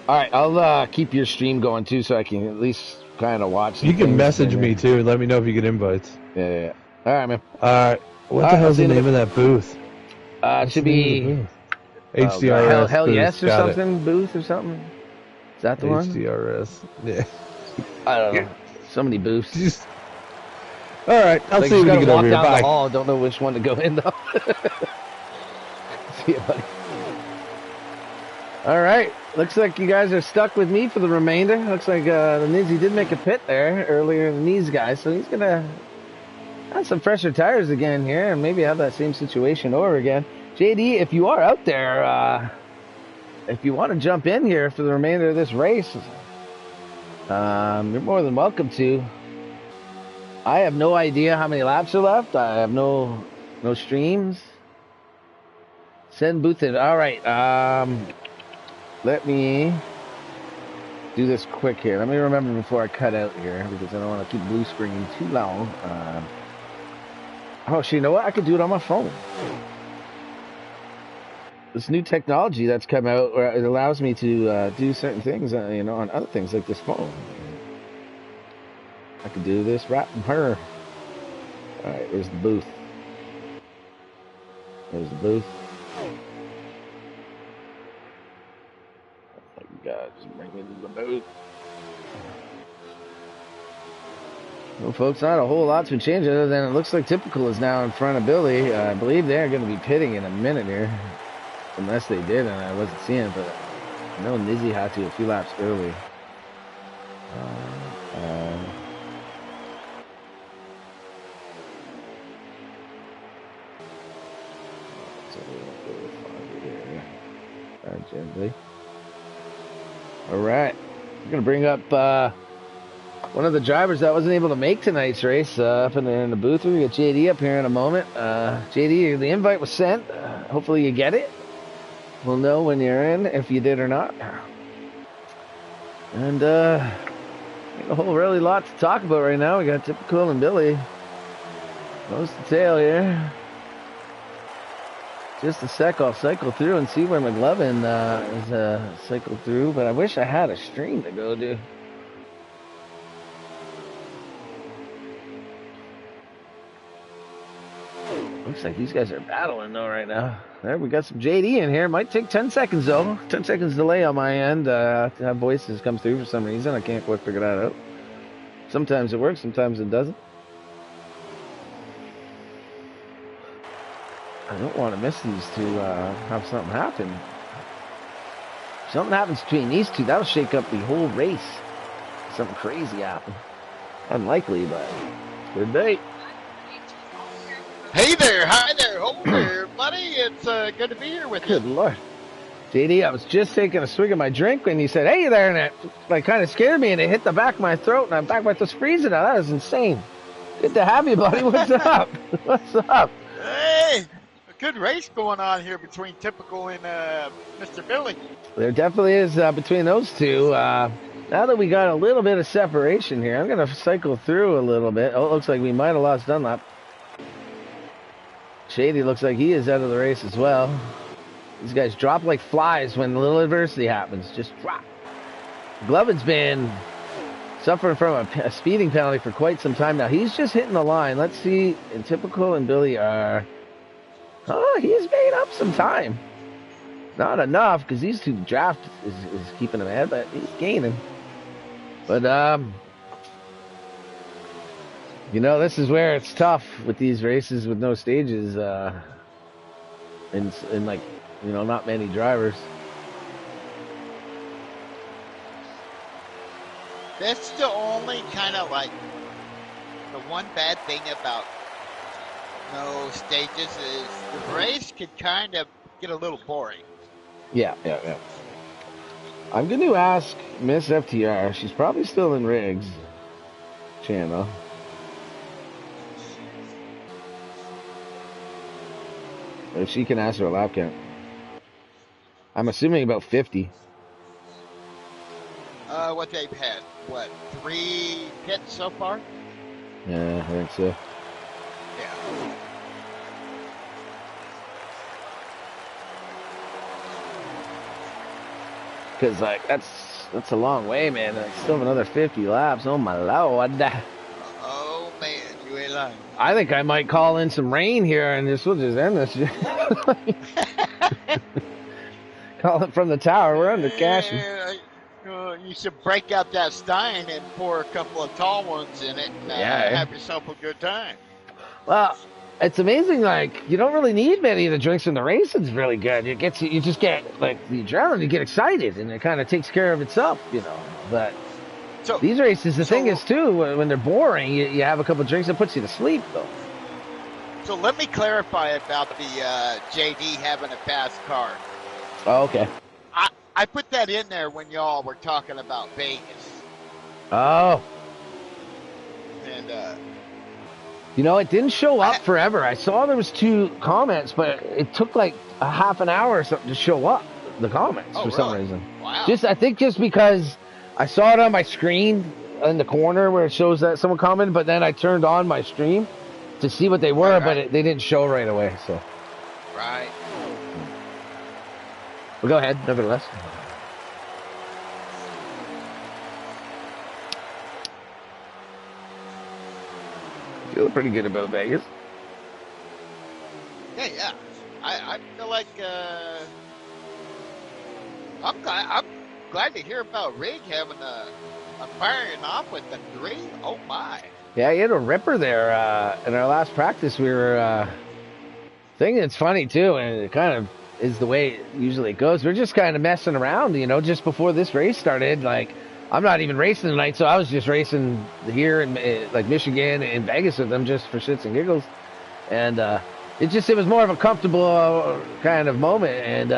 Speaker 1: All right. I'll keep your stream going, too, so I can at least kind of watch.
Speaker 2: You can message me, too. Let me know if you get invites.
Speaker 1: Yeah. All right, man.
Speaker 2: All right. What the hell's the name of that booth?
Speaker 1: It should be
Speaker 2: HDRS.
Speaker 1: Hell Yes or something? Booth or something? Is that the one?
Speaker 2: HDRS. Yeah.
Speaker 1: I don't know. So many booths.
Speaker 2: All right. I'll see you when you get over here.
Speaker 1: Bye.
Speaker 2: Down
Speaker 1: the hall. Don't know which one to go in, though. See you, buddy. All right. Looks like you guys are stuck with me for the remainder. Looks like the Nizzy did make a pit there earlier than these guys, so he's going to have some fresher tires again here and maybe have that same situation over again. JD, if you are out there, if you want to jump in here for the remainder of this race, you're more than welcome to. I have no idea how many laps are left. I have no streams. Send booth in. All right. Let me do this quick here. Let me remember before I cut out here because I don't want to keep blue screening too long. Oh, you know what? I could do it on my phone. This new technology that's come out, where it allows me to do certain things, on other things like this phone. I could do this right from her. All right, there's the booth. There's the booth. Oh my God, just bring me to the booth. Well, folks, not a whole lot's been changed other than it looks like Typical is now in front of Billy. I believe they're going to be pitting in a minute here. Unless they did, and I wasn't seeing it, but I know Nizzy had to a few laps early. Gently. All right, we're gonna bring up one of the drivers that wasn't able to make tonight's race up in the booth. We got JD up here in a moment. JD, the invite was sent. Hopefully you get it. We'll know when you're in if you did or not. And a whole really lot to talk about right now. We got Typical and Billy. Nose to tail here. Just a sec, I'll cycle through and see where McLovin is cycled through, but I wish I had a stream to go to. Looks like these guys are battling though right now. There, we got some JD in here. Might take 10 seconds though. 10 seconds delay on my end to have voices come through for some reason. I can't quite figure that out. Sometimes it works, sometimes it doesn't. I don't want to miss these two, have something happen. If something happens between these two, that'll shake up the whole race. Something crazy happen. Unlikely, but good day.
Speaker 3: Hey there, hi there, ho there, buddy. It's good to be here with you.
Speaker 1: Good Lord. JD, I was just taking a swig of my drink when you said, hey there, and it kind of scared me, and it hit the back of my throat, and my back of my throat's freezing now. That was insane. Good to have you, buddy. What's up? What's up?
Speaker 3: Hey, a good race going on here between Typical and Mr. Billy.
Speaker 1: There definitely is between those two. Now that we got a little bit of separation here, I'm going to cycle through a little bit. Oh, it looks like we might have lost Dunlap. Shady looks like he is out of the race as well. These guys drop like flies when a little adversity happens. Just drop. Glovin's been suffering from a speeding penalty for quite some time now. He's just hitting the line. Let's see. And Typical and Billy are... Oh, he has made up some time. Not enough, because these two draft is keeping him ahead, but he's gaining. But, this is where it's tough with these races with no stages, and like, not many drivers.
Speaker 3: That's the only kind of like the one bad thing about no stages is the race could kind of get a little boring.
Speaker 1: Yeah. I'm going to ask Miss FTR. She's probably still in Riggs channel. If she can ask her a lap count. I'm assuming about 50.
Speaker 3: What they've had, 3 pits so far?
Speaker 1: Yeah, I think so.
Speaker 3: Yeah.
Speaker 1: Because, like, that's a long way, man. I still have another 50 laps. Oh, my Lord.
Speaker 3: Oh, man, you ain't lying.
Speaker 1: I think I might call in some rain here, and we'll just end this. Call it from the tower. We're under cashing.
Speaker 3: You should break out that Stein and pour a couple of tall ones in it and have yourself a good time.
Speaker 1: Well, it's amazing. Like, you don't really need many of the drinks in the race. It's really good. You just get, like, the adrenaline. You get excited, and it kind of takes care of itself, But these races, the thing is, too, when they're boring, you have a couple of drinks that puts you to sleep, though.
Speaker 3: So let me clarify about the JD having a fast car.
Speaker 1: Oh, okay.
Speaker 3: I put that in there when y'all were talking about Vegas.
Speaker 1: Oh.
Speaker 3: And,
Speaker 1: it didn't show up forever. I saw there was 2 comments, but it took like a half an hour or something to show up, the comments, for some reason.
Speaker 3: Wow.
Speaker 1: I think just because I saw it on my screen in the corner where it shows that someone commented, but then I turned on my stream to see what they were, but they didn't show right away, so.
Speaker 3: Right.
Speaker 1: Well, go ahead, nevertheless. Feeling pretty good about Vegas.
Speaker 3: Yeah. I feel like I'm glad to hear about Rig having a firing off with the 3. Oh my.
Speaker 1: Yeah, he had a ripper there in our last practice. We were thinking it's funny too, and it kind of is the way usually it goes. We're just kind of messing around, just before this race started. Like, I'm not even racing tonight, so I was just racing here in like Michigan and Vegas with them just for shits and giggles. And it was more of a comfortable kind of moment. And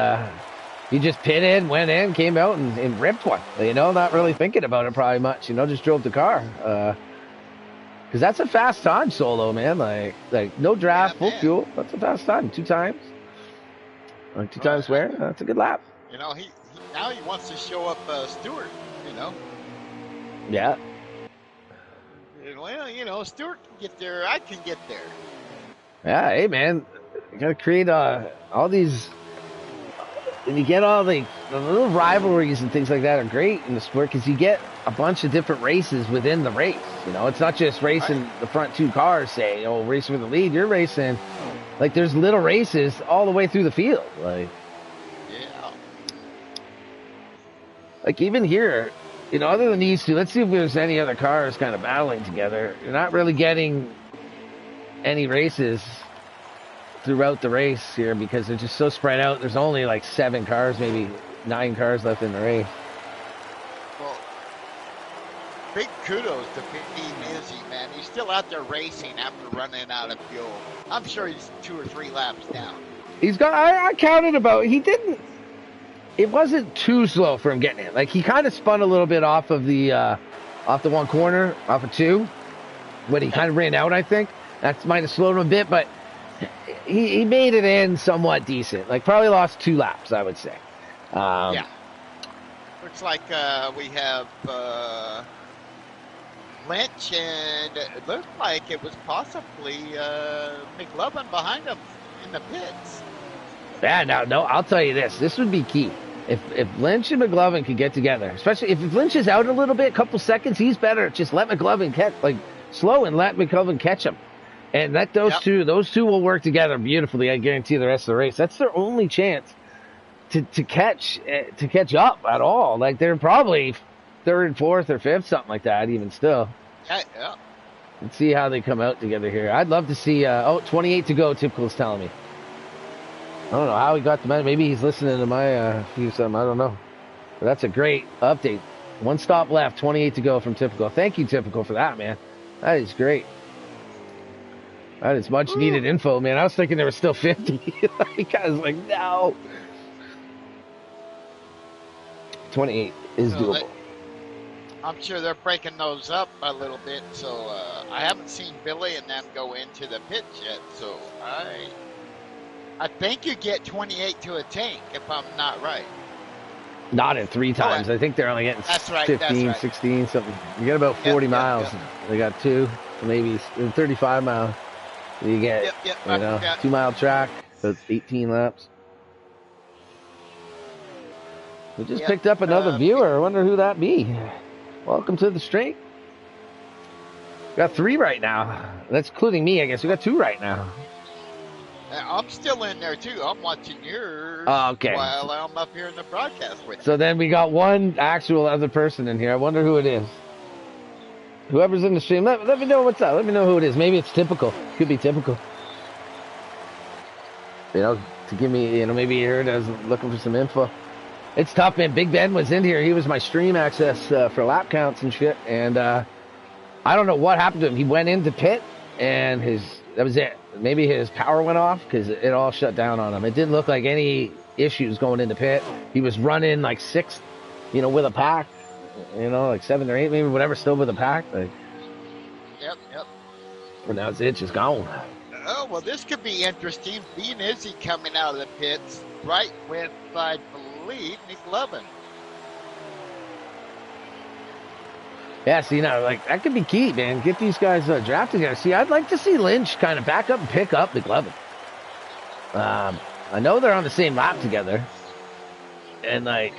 Speaker 1: he just pitted, went in, came out and ripped one. Not really thinking about it probably much. Just drove the car. Because that's a fast time solo, man. Like no draft, full fuel. That's a fast time. 2 times. 2 times where? That's a good lap.
Speaker 3: He now he wants to show up Stewart.
Speaker 1: Yeah.
Speaker 3: Well, Stewart can get there. I can get there.
Speaker 1: Yeah, hey, man. You got to create all these... And you get all the little rivalries and things like that are great in the sport because you get a bunch of different races within the race. It's not just racing the front 2 cars, say, racing for the lead. You're racing... Like, there's little races all the way through the field. Like even here... other than these 2, let's see if there's any other cars kind of battling together. You're not really getting any races throughout the race here because they're just so spread out. There's only like 7 cars, maybe 9 cars left in the race.
Speaker 3: Well, big kudos to P.D. Mizzy, man. He's still out there racing after running out of fuel. I'm sure he's 2 or 3 laps down.
Speaker 1: He's got, I counted about, it wasn't too slow for him getting in. Like, he kind of spun a little bit off of the one corner, off of 2, when he kind of ran out, I think. That might have slowed him a bit, but he made it in somewhat decent. Like, probably lost 2 laps, I would say.
Speaker 3: Yeah. Looks like we have Lynch, and it looked like it was possibly McLovin behind him in the pits.
Speaker 1: Yeah, no, I'll tell you this. This would be key. If Lynch and McLovin could get together, especially if Lynch is out a little bit, a couple seconds, he's better. Just let McLovin slow and let McLovin catch him. And let those two will work together beautifully. I guarantee the rest of the race. That's their only chance to catch up at all. Like they're probably third, fourth, or fifth, something like that. Even still,
Speaker 3: Yeah.
Speaker 1: let's see how they come out together here. I'd love to see. 28 to go. Typical's telling me. I don't know how he got the man. Maybe he's listening to my few something. I don't know. But that's a great update. One stop left. 28 to go from Typical. Thank you, Typical, for that, man. That is great. That is much needed info, man. I was thinking there was still 50. I was like, no. 28 is doable.
Speaker 3: I'm sure they're breaking those up a little bit. So I haven't seen Billy and them go into the pits yet. So I think you get 28 to a tank, if I'm not right.
Speaker 1: Not at 3 times. I think they're only getting 15, 16, something. You get about 40 miles. Yep. They got 2, maybe 35 miles. You get, 2-mile track, so 18 laps. We just picked up another viewer. I wonder who that be. Welcome to the stream. Got 3 right now. That's including me, I guess. We got 2 right now.
Speaker 3: I'm still in there too. I'm watching yours
Speaker 1: okay.
Speaker 3: while I'm up here in the broadcast with you.
Speaker 1: So then we got one actual other person in here. I wonder who it is. Whoever's in the stream, let me know what's up. Let me know who it is. Maybe it's Typical. Could be Typical. To give me, maybe you heard I was looking for some info. It's tough, man. Big Ben was in here. He was my stream access for lap counts and shit. And I don't know what happened to him. He went into pit, and that was it. Maybe his power went off because it all shut down on him. It didn't look like any issues going into pit. He was running like 6th, with a pack. Like 7 or 8, maybe, whatever, still with a pack. Like,
Speaker 3: Yep.
Speaker 1: But now it's just gone.
Speaker 3: Oh, well, this could be interesting. Being Izzy coming out of the pits right with, I believe, Nick Lovin.
Speaker 1: Yeah, see, that could be key, man. Get these guys drafted together. See, I'd like to see Lynch kind of back up and pick up Nick Lovin. I know they're on the same lap together. And, I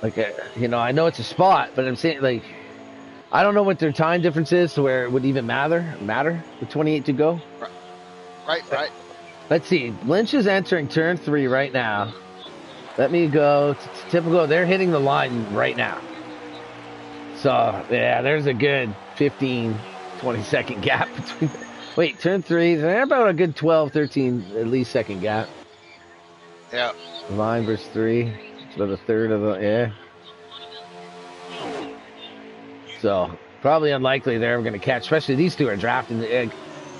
Speaker 1: know it's a spot, but I'm saying, I don't know what their time difference is to where it would even matter with 28 to go.
Speaker 3: Right.
Speaker 1: Let's see. Lynch is entering turn 3 right now. Let me go. Typical. They're hitting the line right now. So, yeah, there's a good 15, 20-second gap between. Wait, turn 3. They're about a good 12, 13, at least second gap.
Speaker 3: Yeah.
Speaker 1: Line versus 3. It's about a third of the, yeah. So, probably unlikely they're ever going to catch, especially these two are drafting.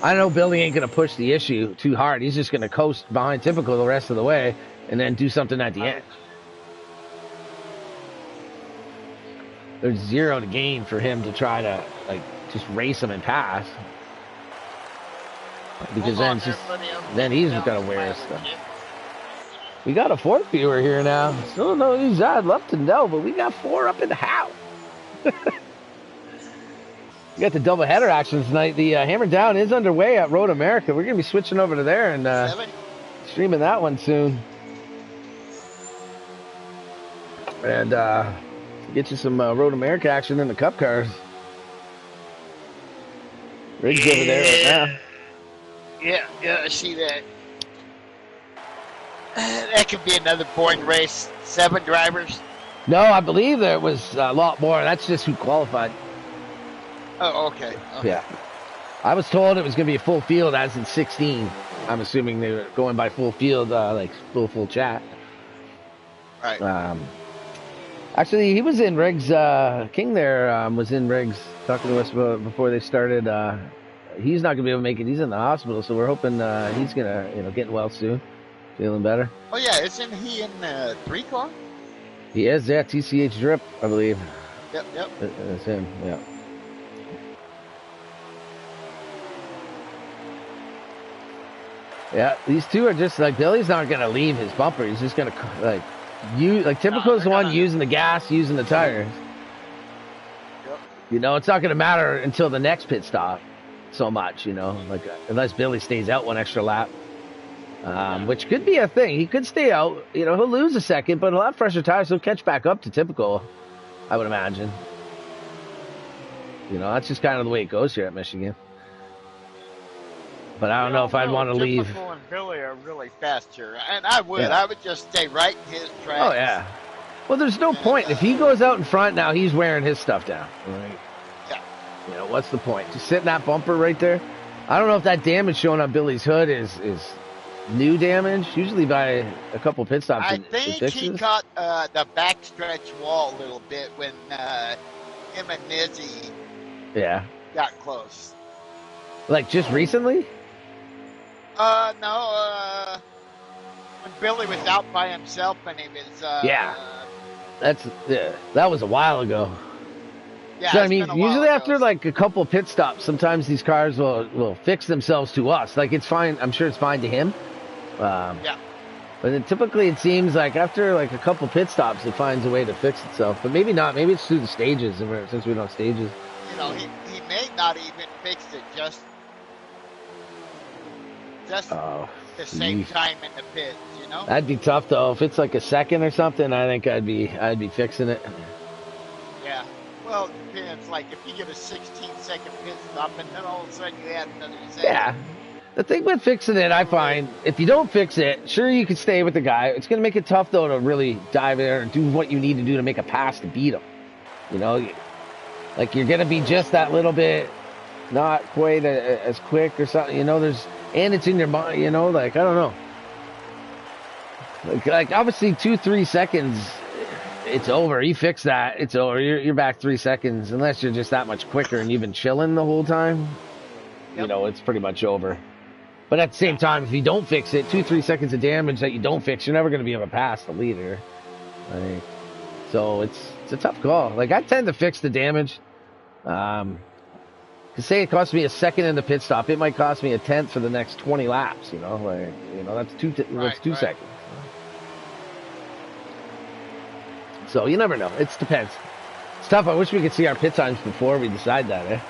Speaker 1: I know Billy ain't going to push the issue too hard. He's just going to coast behind Typical the rest of the way and then do something at the end. There's 0 to gain for him to try to, just race him and pass. Because then he's got to wear his stuff. We got a 4th viewer here now. Still don't know who's that. I'd love to know, but we got 4 up in the house. We got the doubleheader action tonight. The Hammer Down is underway at Road America. We're going to be switching over to there and streaming that one soon. And get you some Road America action in the Cup cars. Riggs over there right now.
Speaker 3: Yeah, I see that. That could be another boring race. 7 drivers.
Speaker 1: No, I believe there was a lot more. That's just who qualified.
Speaker 3: Oh, okay.
Speaker 1: Yeah. I was told it was going to be a full field as in 16. I'm assuming they were going by full field, full chat.
Speaker 3: Right.
Speaker 1: Actually, he was in Riggs. King there was in Riggs talking to us before they started. He's not going to be able to make it. He's in the hospital, so we're hoping he's going to, get well soon. Feeling better.
Speaker 3: Oh, yeah. Isn't he in 3 car?
Speaker 1: He is, yeah. TCH Drip, I believe.
Speaker 3: Yep.
Speaker 1: That's him, yeah. Yeah, these two are just Billy's not going to leave his bumper. He's just going to Typical is the one using the gas, using the tires. Yep. It's not going to matter until the next pit stop so much, unless Billy stays out one extra lap, which could be a thing. He could stay out, he'll lose a second, but he'll have fresher tires. He'll catch back up to Typical, I would imagine. That's just kind of the way it goes here at Michigan. But I don't know if I'd want to leave.
Speaker 3: Billy are really fast here, and I would.
Speaker 1: Yeah.
Speaker 3: I would just stay right in his tracks.
Speaker 1: Oh, yeah. Well, there's no point. If he goes out in front now, he's wearing his stuff down. Right?
Speaker 3: Yeah.
Speaker 1: You know, what's the point? Just sit in that bumper right there. I don't know if that damage showing on Billy's hood is new damage. Usually by a couple pit stops.
Speaker 3: I think he caught the backstretch wall a little bit when him and Nizzy got close.
Speaker 1: Like just recently?
Speaker 3: No. When Billy was out by himself and he was.
Speaker 1: That was a while ago.
Speaker 3: Yeah,
Speaker 1: so, I mean, usually after like a couple pit stops, sometimes these cars will fix themselves to us. Like it's fine. I'm sure it's fine to him.
Speaker 3: Yeah.
Speaker 1: But typically it seems like after like a couple pit stops, it finds a way to fix itself. But maybe not. Maybe it's through the stages, since we don't have stages.
Speaker 3: You know, he may not even fix it just the same time in the pit, you know?
Speaker 1: That'd be tough though. If it's like a second or something, I think I'd be fixing it.
Speaker 3: Yeah. Well, it depends. Like if you get a 16-second pit stop and then all of a sudden you add another second.
Speaker 1: Yeah. The thing with fixing it, I find, if you don't fix it, sure you can stay with the guy. It's going to make it tough though to really dive in and do what you need to do to make a pass to beat him. You know, like you're going to be just that little bit not quite as quick or something. You know, and it's in your mind. You know, like I don't know. Like obviously 2-3 seconds, it's over. You fix that, it's over. You're back 3 seconds, unless you're just that much quicker and you've been chilling the whole time. Yep. You know, it's pretty much over. But at the same time, if you don't fix it, 2-3 seconds of damage that you don't fix, you're never going to be able to pass the leader. Like, so it's a tough call. Like I tend to fix the damage. Say it costs me a second in the pit stop, it might cost me a tenth for the next 20 laps. You know, like that's two seconds. So you never know. It depends. It's tough. I wish we could see our pit times before we decide that, eh?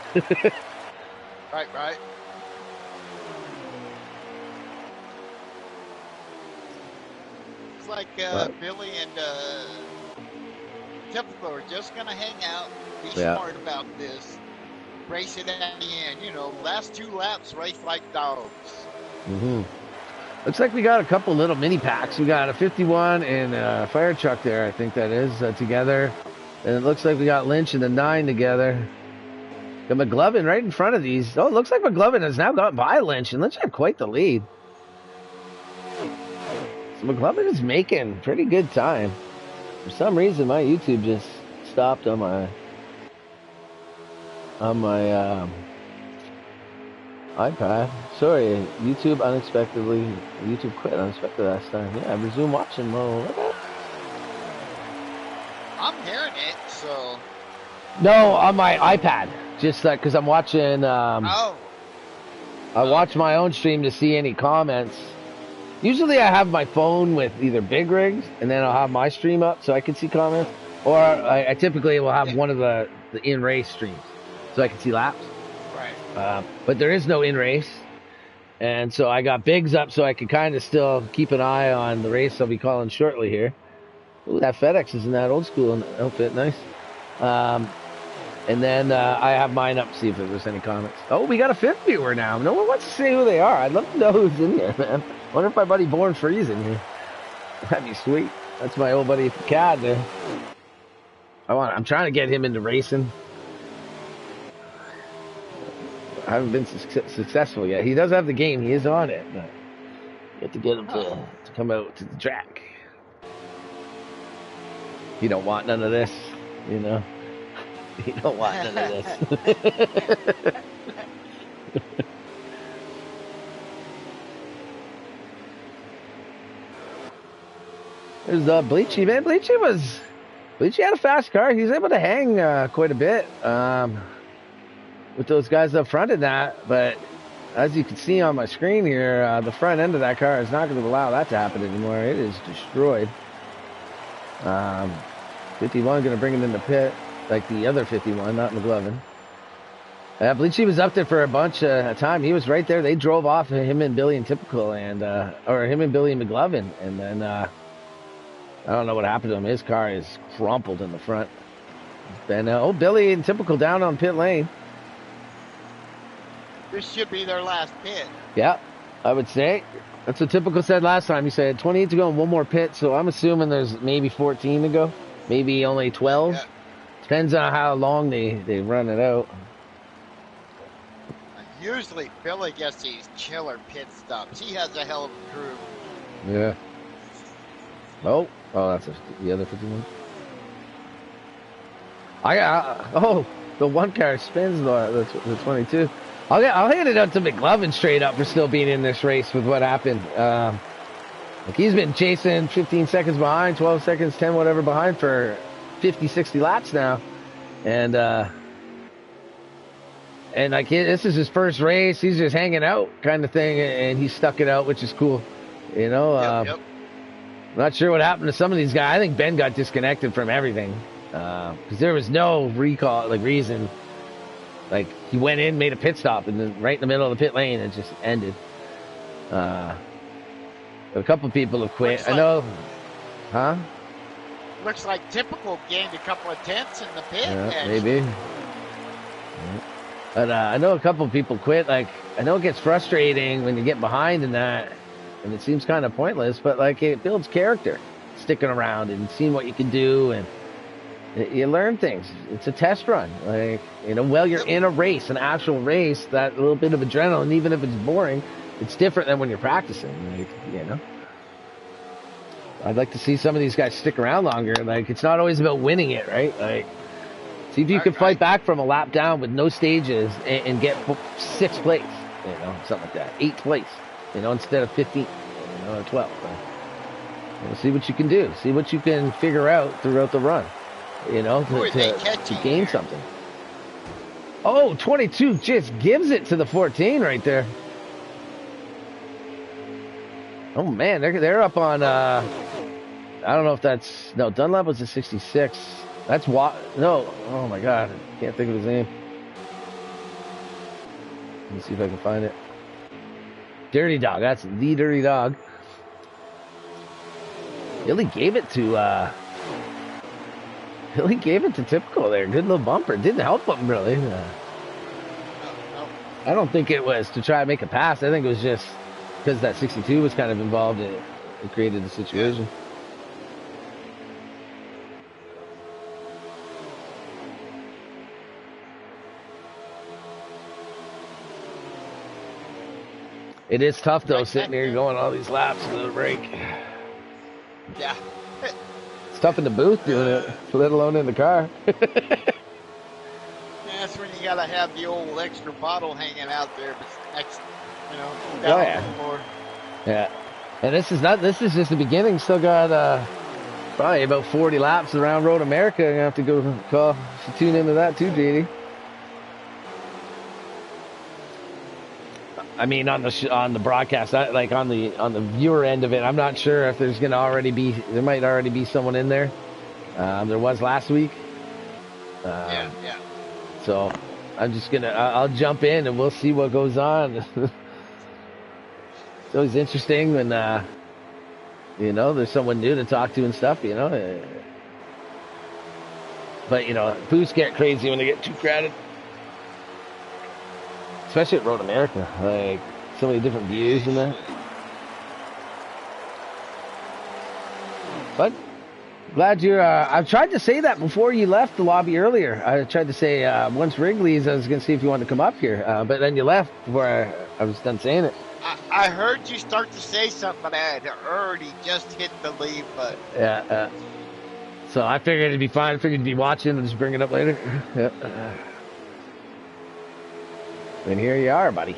Speaker 3: Right. It's like Billy and Typical are just going to hang out, be smart about this, race it at the end. You know, last 2 laps, race like dogs.
Speaker 1: Mm-hmm. Looks like we got a couple little mini packs. We got a 51 and a fire truck there, I think that is, together. And it looks like we got Lynch and the 9 together. Got McLovin right in front of these. Oh, it looks like McLovin has now gotten by Lynch, and Lynch had quite the lead. So McLovin is making pretty good time. For some reason, my YouTube just stopped on my iPad. Sorry, YouTube quit unexpectedly last time. Yeah, I resumed watching.
Speaker 3: I'm hearing it, so.
Speaker 1: No, on my iPad. Just like, because I'm watching. I watch my own stream to see any comments. Usually I have my phone with either Big Rigs, and then I'll have my stream up so I can see comments. Or I typically will have one of the in-race streams so I can see laps.
Speaker 3: Right.
Speaker 1: But there is no in-race. And so I got Biggs up so I can kind of still keep an eye on the race I'll be calling shortly here. Ooh, that FedEx is in that old school outfit. Nice. And then I have mine up to see if there's any comments. Oh, we got a 5th viewer now. No one wants to say who they are. I'd love to know who's in here, man. Wonder if my buddy Born Freeze in here. That'd be sweet. That's my old buddy Cad there. I'm trying to get him into racing. I haven't been successful yet. He does have the game. He is on it. But you have to get him to come out to the track. You don't want none of this, you know. You don't want none of this. There's Bleachy, man. Bleachy had a fast car. He was able to hang quite a bit with those guys up front in that. But as you can see on my screen here, the front end of that car is not going to allow that to happen anymore. It is destroyed. 51 going to bring it in the pit, like the other 51, not McLovin. Bleachy was up there for a bunch of time. He was right there. They drove off him and Billy and Typical, or him and Billy and McLovin. And then I don't know what happened to him. His car is crumpled in the front. And Billy and Typical down on pit lane.
Speaker 3: This should be their last pit.
Speaker 1: Yeah, I would say. That's what Typical said last time. He said 28 to go and one more pit, so I'm assuming there's maybe 14 to go. Maybe only 12.
Speaker 3: Yeah.
Speaker 1: Depends on how long they run it out.
Speaker 3: Usually Billy gets these killer pit stops. He has a hell of a crew.
Speaker 1: Yeah. Oh, that's the other 51. The one car spins the 22. I'll hand it out to McLovin straight up for still being in this race with what happened. Like he's been chasing 15 seconds behind, 12 seconds, 10 whatever behind for 50, 60 laps now, and like this is his first race. He's just hanging out kind of thing, and he stuck it out, which is cool. You know,
Speaker 3: Yep.
Speaker 1: I'm not sure what happened to some of these guys. I think Ben got disconnected from everything because there was no reason. Like he went in, made a pit stop, and then right in the middle of the pit lane, it just ended. A couple people have quit. I know, huh?
Speaker 3: Looks like Typical gained a couple of tenths in the pit.
Speaker 1: Yeah, maybe. But I know a couple people quit. Like I know it gets frustrating when you get behind in that, and it seems kind of pointless. But like it builds character, sticking around and seeing what you can do, and you learn things. It's a test run. Like while you're in a race, an actual race, that little bit of adrenaline, even if it's boring, it's different than when you're practicing. Like I'd like to see some of these guys stick around longer. Like it's not always about winning it, right? Like see if you can fight back from a lap down with no stages and get 6th place, something like that. 8th place, instead of 15th, or 12th. See what you can do. See what you can figure out throughout the run, to gain something. Oh, 22 just gives it to the 14 right there. Oh man, they're up on. I don't know if that's Dunlap was a 66. That's what. No, oh my God, I can't think of his name. Let me see if I can find it. Dirty Dog. That's the Dirty Dog. Billy gave it to. Billy gave it to Typical there. Good little bumper. Didn't help him really. I don't think it was to try to make a pass. I think it was just because that 62 was kind of involved. It created the situation. It is tough though, sitting here going all these laps to the break.
Speaker 3: Yeah.
Speaker 1: It's tough in the booth doing it, let alone in the car.
Speaker 3: That's when you gotta have the old extra bottle hanging out there, down
Speaker 1: yeah.
Speaker 3: the floor.
Speaker 1: Yeah. And this is just the beginning. Still got probably about 40 laps around Road America. You're gonna have to go tune into that too, JD. I mean, on the broadcast, like on the viewer end of it, I'm not sure if there might already be someone in there. There was last week.
Speaker 3: Yeah.
Speaker 1: So I'm just I'll jump in and we'll see what goes on. It's always interesting when, there's someone new to talk to and stuff, But, booths get crazy when they get too crowded. Especially at Road America, like so many different views and that. But glad you're. I've tried to say that before you left the lobby earlier. I tried to say once Wrigley's, I was going to see if you wanted to come up here, but then you left before I was done saying it.
Speaker 3: I heard you start to say something, but I had already just hit the leave button.
Speaker 1: Yeah. So I figured it'd be fine. I figured you'd be watching and just bring it up later. Yep. And here you are, buddy.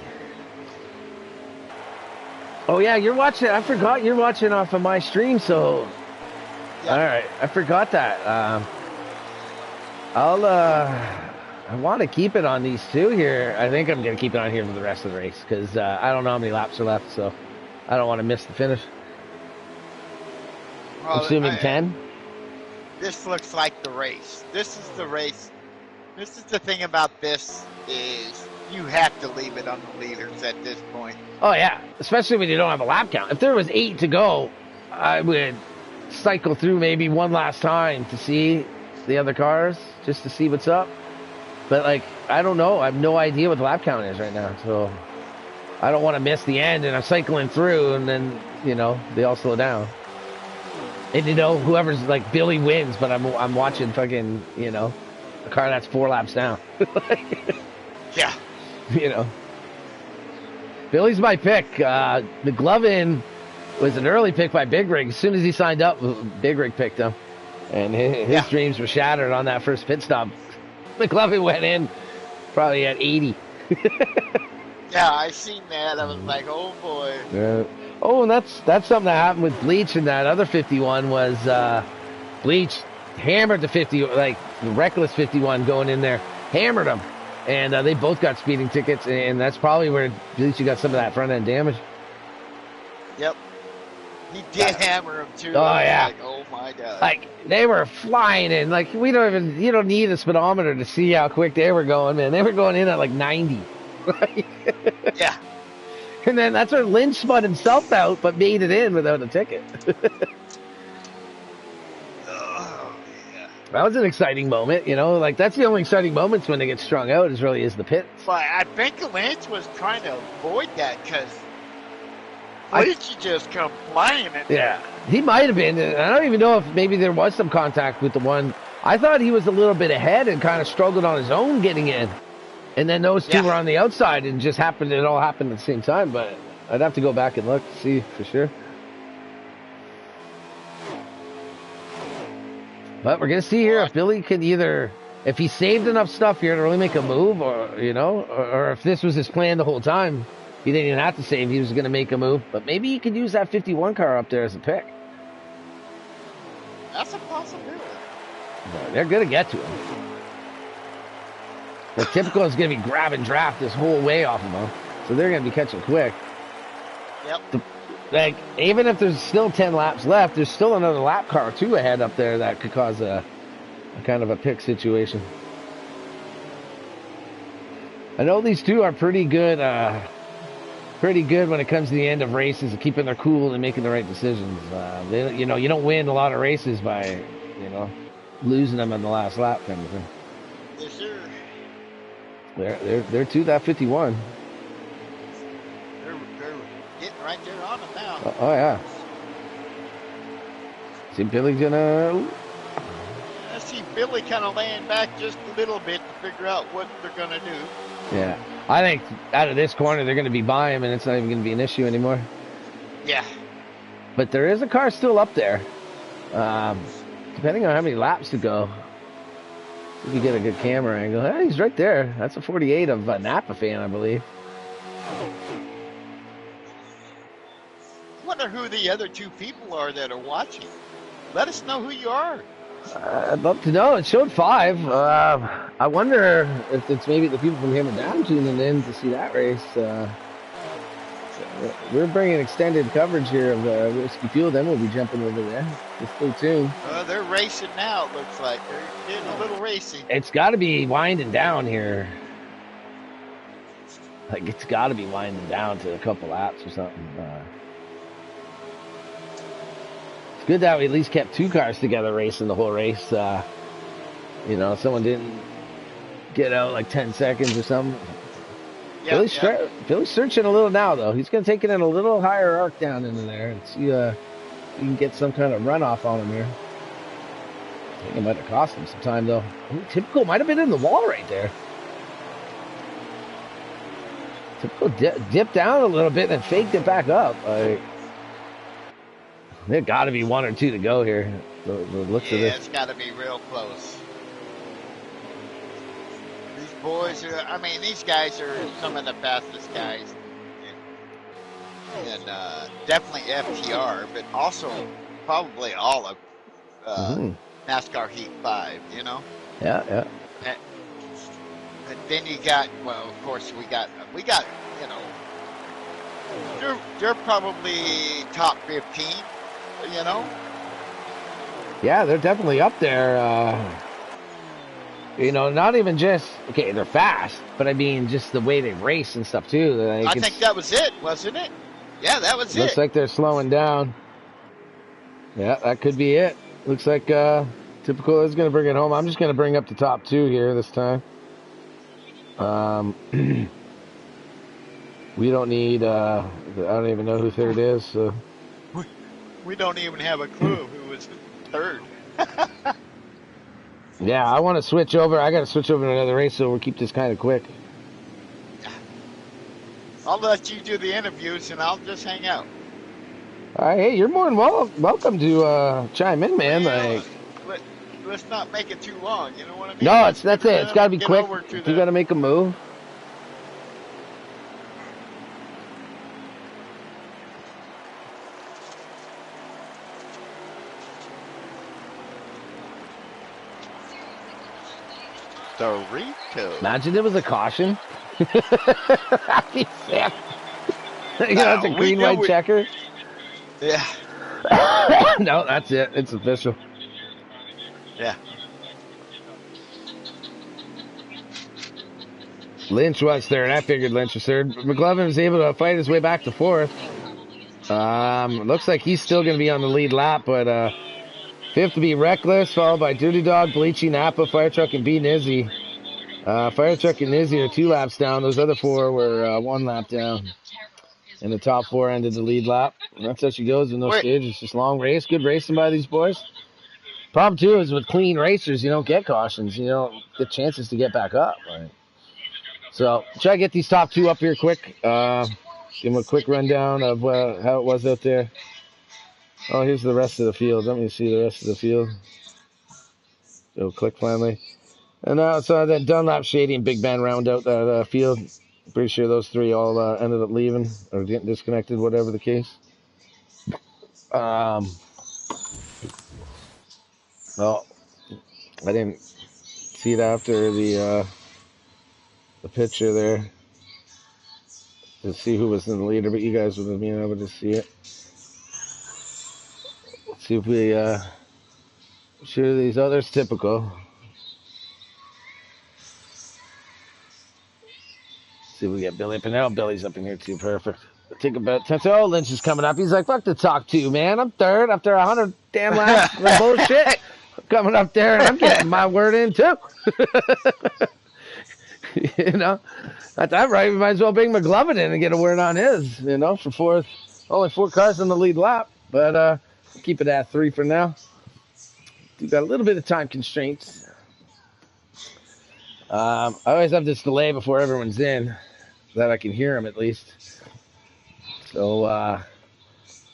Speaker 1: Oh yeah, you're watching. I forgot you're watching off of my stream. So, yeah. All right, I forgot that. I want to keep it on these two here. I think I'm gonna keep it on here for the rest of the race because I don't know how many laps are left, so I don't want to miss the finish. Well, I'm assuming 10.
Speaker 3: This looks like the race. This is the race. This is the thing about this is. You have to leave it on the leaders at this point.
Speaker 1: Oh, yeah. Especially when you don't have a lap count. If there was 8 to go, I would cycle through maybe one last time to see the other cars, just to see what's up. But, I don't know. I have no idea what the lap count is right now. So, I don't want to miss the end, and I'm cycling through, and then, you know, they all slow down. And, you know, whoever's, like, Billy wins, but I'm watching fucking, you know, a car that's 4 laps down.
Speaker 3: Yeah.
Speaker 1: You know. Billy's my pick. McLovin was an early pick by Big Rig. As soon as he signed up, Big Rig picked him. And his dreams were shattered on that first pit stop. McLovin went in probably at 80.
Speaker 3: Yeah, I seen that. I was like, oh boy.
Speaker 1: Yeah. Oh, and that's something that happened with Bleach in that other 51 was Bleach hammered the 50, like the reckless 51 going in there, hammered him. And they both got speeding tickets, and that's probably where Bleach got some of that front end damage.
Speaker 3: Yep. He did hammer him too.
Speaker 1: Oh, yeah.
Speaker 3: Like, oh my God.
Speaker 1: Like, they were flying in. Like, you don't need a speedometer to see how quick they were going, man. They were going in at like 90.
Speaker 3: Yeah.
Speaker 1: And then that's where Lynch spun himself out, but made it in without a ticket.
Speaker 3: Oh, yeah.
Speaker 1: That was an exciting moment, you know? Like, that's the only exciting moments when they get strung out, is the pits.
Speaker 3: But I think Lynch was trying to avoid that because Bleach just come flying at
Speaker 1: Yeah, he might have been. And I don't even know if maybe there was some contact with the one. I thought he was a little bit ahead and kind of struggled on his own getting in. And then those two were on the outside, and it all happened at the same time. But I'd have to go back and look to see for sure. But we're going to see here if Billy can if he saved enough stuff here to really make a move, or, you know, or if this was his plan the whole time. He didn't even have to save. He was going to make a move. But maybe he could use that 51 car up there as a pick.
Speaker 3: That's a possibility.
Speaker 1: But they're going to get to him. The typical is going to be grab and draft this whole way off of them. So they're going to be catching quick.
Speaker 3: Yep.
Speaker 1: Even if there's still 10 laps left, there's still another lap car or two ahead up there that could cause a kind of a pick situation. I know these two are pretty good when it comes to the end of races and keeping their cool and making the right decisions. You don't win a lot of races by, you know, losing them on the last lap kind of thing.
Speaker 3: Yes, sir.
Speaker 1: They're to that 51.
Speaker 3: They're getting right there on them now.
Speaker 1: Oh yeah. See Billy gonna.
Speaker 3: I see Billy kind of laying back just a little bit to figure out what they're gonna do.
Speaker 1: Yeah, I think out of this corner they're gonna be by him, and it's not even gonna be an issue anymore.
Speaker 3: Yeah.
Speaker 1: But there is a car still up there. Depending on how many laps to go. If you get a good camera angle. Hey, he's right there. That's a 48 of Napa fan, I believe.
Speaker 3: I wonder who the other two people are that are watching. Let us know who you are.
Speaker 1: I'd love to know. It showed 5. I wonder if it's maybe the people from Hammer Down tuning in to see that race. We're bringing extended coverage here of Whiskey Fuel. Then we'll be jumping over there. Just stay tuned.
Speaker 3: They're racing now, it looks like. They're getting a little racing.
Speaker 1: It's got to be winding down here. Like, it's got to be winding down to a couple laps or something. It's good that we at least kept 2 cars together racing the whole race. You know, someone didn't get out like 10 seconds or something. Billy's searching a little now, though. He's going to take it in a little higher arc down into there and see if you can get some kind of runoff on him here. I think it might have cost him some time, though. Typical might have been in the wall right there. Typical dipped down a little bit and then faked it back up. There got to be 1 or 2 to go here. The looks of this.
Speaker 3: Yeah, it's got to be real close. Boys these guys are some of the fastest guys, and definitely FTR, but also probably all of NASCAR Heat 5, you know?
Speaker 1: Yeah.
Speaker 3: And then you got, well, of course, we got, you know, they're probably top 15, you know?
Speaker 1: Yeah, they're definitely up there. You know, not even just, okay, they're fast, but I mean, just the way they race and stuff, too. Like,
Speaker 3: I think that was it, wasn't it? Yeah, that was it.
Speaker 1: Looks like they're slowing down. Yeah, that could be it. Looks like Typical is going to bring it home. I'm just going to bring up the top 2 here this time. We don't need, I don't even know who third is, so.
Speaker 3: We don't even have a clue who was third.
Speaker 1: Yeah, I want to switch over. I got to switch over to another race, so we'll keep this kind of quick.
Speaker 3: I'll let you do the interviews, and I'll just hang out.
Speaker 1: All right, hey, you're more than welcome to chime in, man.
Speaker 3: Well,
Speaker 1: Like,
Speaker 3: let's not make it too long. You know what I mean?
Speaker 1: no, that's it. It's got to be quick. You got to make a move.
Speaker 3: Dorito.
Speaker 1: Imagine it was a caution. Yeah. That's a green white checker.
Speaker 3: Yeah.
Speaker 1: No, that's it. It's official.
Speaker 3: Yeah.
Speaker 1: Lynch was third. I figured Lynch was third. McLovin was able to fight his way back to fourth. Looks like he's still going to be on the lead lap, but fifth to be Reckless, followed by Dirty Dog, Bleachy, Napa, Fire Truck, and B. Nizzy. Fire Truck and Nizzy are 2 laps down. Those other 4 were 1 lap down. And the top 4 ended the lead lap. And that's how she goes with no stage. It's just long race. Good racing by these boys. Problem, too, is with clean racers, you don't get cautions. You don't get chances to get back up. Right? So try to get these top 2 up here quick. Give them a quick rundown of how it was out there. Oh, here's the rest of the field. Let me see the rest of the field. So click finally. And now it's that Dunlap, Shady, and Big Ben round out that field. Pretty sure those 3 all ended up leaving or getting disconnected, whatever the case. Well, I didn't see it after the picture there to see who was in the leader, but you guys would have been able to see it. Let's see if we sure these others typical. See if we get Billy Pinnell. Billy's up in here too. Perfect. Take about 10. Oh, Lynch is coming up. He's like, fuck the talk to, man. I'm third after 100 damn laps of bullshit. I'm coming up there and I'm getting my word in too. You know, at that right, we might as well bring McLovin in and get a word on his, you know, for fourth. Only 4 cars in the lead lap, but keep it at 3 for now. We've got a little bit of time constraints. I always have this delay before everyone's in, so that I can hear them at least. So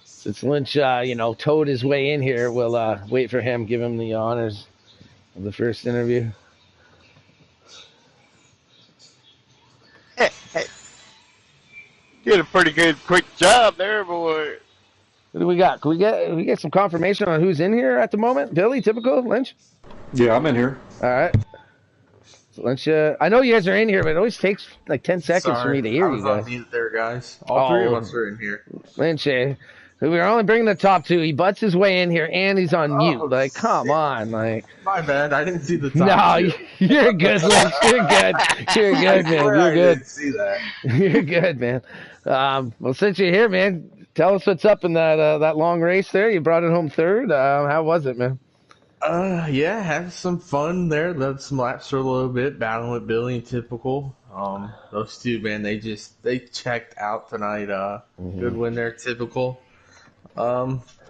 Speaker 1: since Lynch, you know, towed his way in here, we'll wait for him, give him the honors of the first interview.
Speaker 3: Hey. Did a pretty good, quick job there, boy.
Speaker 1: What do we got? Can we get some confirmation on who's in here at the moment? Billy, typical, Lynch?
Speaker 4: Yeah, I'm in here.
Speaker 1: All right. So Lynch, I know you guys are in here, but it always takes like 10 seconds for me to hear you guys.
Speaker 4: I was on mute there, guys. All 3 of us are in here.
Speaker 1: Lynch, we are only bringing the top 2. He butts his way in here, and he's on mute. Like, come on, like.
Speaker 4: My bad. I didn't see the top 2.
Speaker 1: No, you're good, Lynch. You're good. You're good, man. You're good.
Speaker 4: I didn't see that.
Speaker 1: You're good, man. Well, since you're here, man, tell us what's up in that long race there. You brought it home third. How was it, man?
Speaker 4: Yeah, had some fun there. Led some laps for a little bit, battling with Billy and typical. Those 2, man, they checked out tonight. Good win there, typical.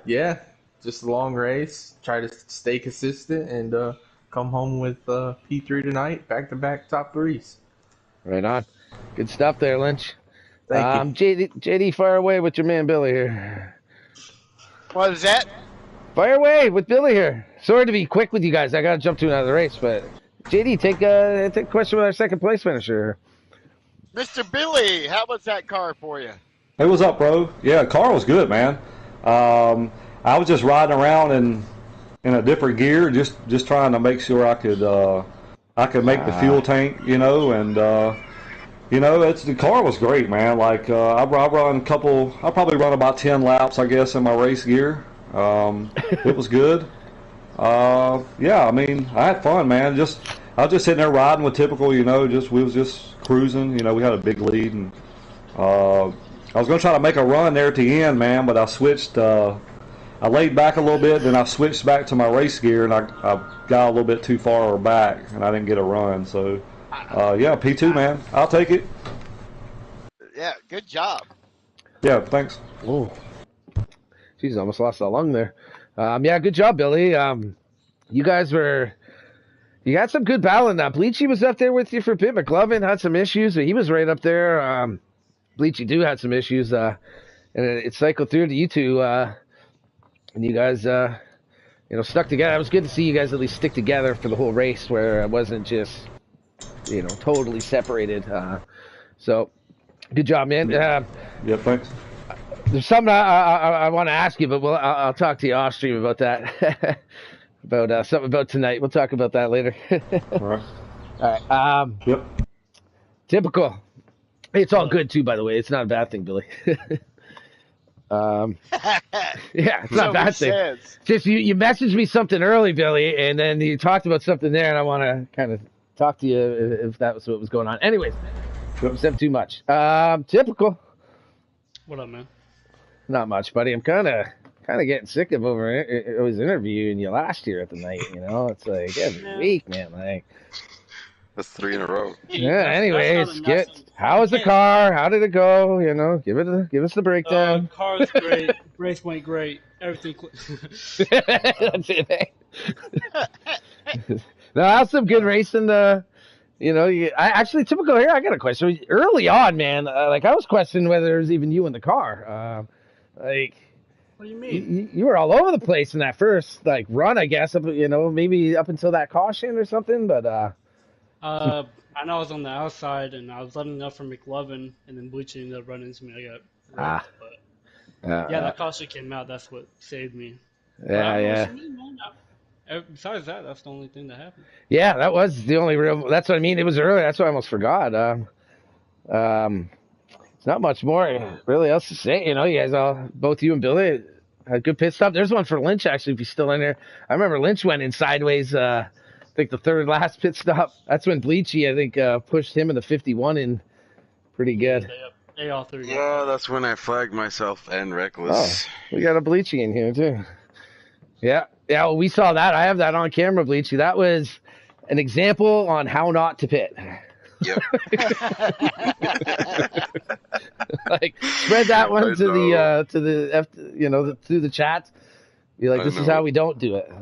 Speaker 4: Yeah, just a long race. Try to stay consistent and come home with P3 tonight. Back-to-back top 3s.
Speaker 1: Right on. Good stuff there, Lynch.
Speaker 4: Thank you.
Speaker 1: JD, fire away with your man Billy here.
Speaker 3: What is that?
Speaker 1: Fire away with Billy here. Sorry to be quick with you guys. I got to jump to another race, but JD, take a question with our second place finisher.
Speaker 3: Mr. Billy, how was that car for you?
Speaker 4: Hey, what's up, bro? Yeah, the car was good, man. I was just riding around in a different gear, just trying to make sure I could make the fuel tank, you know, and you know, the car was great, man. Like I probably run about 10 laps, I guess, in my race gear. It was good. Yeah, I mean, I had fun, man. I was just sitting there riding with typical, you know, we was just cruising. You know, we had a big lead, and I was gonna try to make a run there at the end, man, but I switched. I laid back a little bit, then I switched back to my race gear, and I got a little bit too far back, and I didn't get a run. So, yeah, P2, man, I'll take it.
Speaker 3: Yeah, Good job.
Speaker 4: Yeah, thanks.
Speaker 1: Oh, she's almost lost a lung there. Yeah, good job, Billy. You had some good battle in that. Bleachy was up there with you for a bit. McLovin had some issues, but he was right up there. Bleachy had some issues, and it cycled through to you two, and you guys, stuck together. It was good to see you guys at least stick together for the whole race, where it wasn't just, totally separated. So, good job, man.
Speaker 4: Yeah, thanks.
Speaker 1: There's something I want to ask you, but I'll talk to you off stream about that. About something about tonight. We'll talk about that later.
Speaker 4: All right.
Speaker 1: All right.
Speaker 4: Yep.
Speaker 1: Typical. It's all good too, by the way. It's not a bad thing, Billy. Yeah, it's not a bad thing.
Speaker 3: Says.
Speaker 1: Just you messaged me something early, Billy, and then you talked about something there, and I want to kind of talk to you if that was what was going on. Anyways, except too much. Typical.
Speaker 5: What up, man?
Speaker 1: Not much, buddy. I'm kind of getting sick of always interviewing you last year at the night. It's like every week, man. Like
Speaker 6: that's 3 in a row.
Speaker 1: yeah. Anyways, how was the car? How did it go? Give us the breakdown.
Speaker 5: Car was great. Race went great. Everything.
Speaker 1: That's it. Now, how's some good racing? Actually, typical here. I got a question. Early on, man, I was questioning whether it was even you in the car.
Speaker 5: What do you mean?
Speaker 1: You were all over the place in that first run, I guess. Maybe up until that caution or something. But
Speaker 5: I know I was on the outside and I was letting up for McLovin, and then Bleachy ended up running into me. I got wrecked, but that caution came out. That's what saved me.
Speaker 1: Yeah.
Speaker 5: Besides that, that's the only thing that happened.
Speaker 1: Yeah, that was the only real. That's what I mean. It was early. That's what I almost forgot. It's not much more really else to say. You guys both you and Billy had a good pit stop. There's one for Lynch actually, if he's still in there. I remember Lynch went in sideways. I think the third last pit stop. That's when Bleachy, I think, pushed him in the 51 in pretty good.
Speaker 5: They all three.
Speaker 6: Yeah, that's when I flagged myself and Reckless.
Speaker 1: Oh, we got a Bleachy in here too. Yeah. Yeah, well, we saw that. I have that on camera, Bleachy. That was an example on how not to pit.
Speaker 6: Yep.
Speaker 1: Spread that one to the chat. Be like, this is how we don't do it.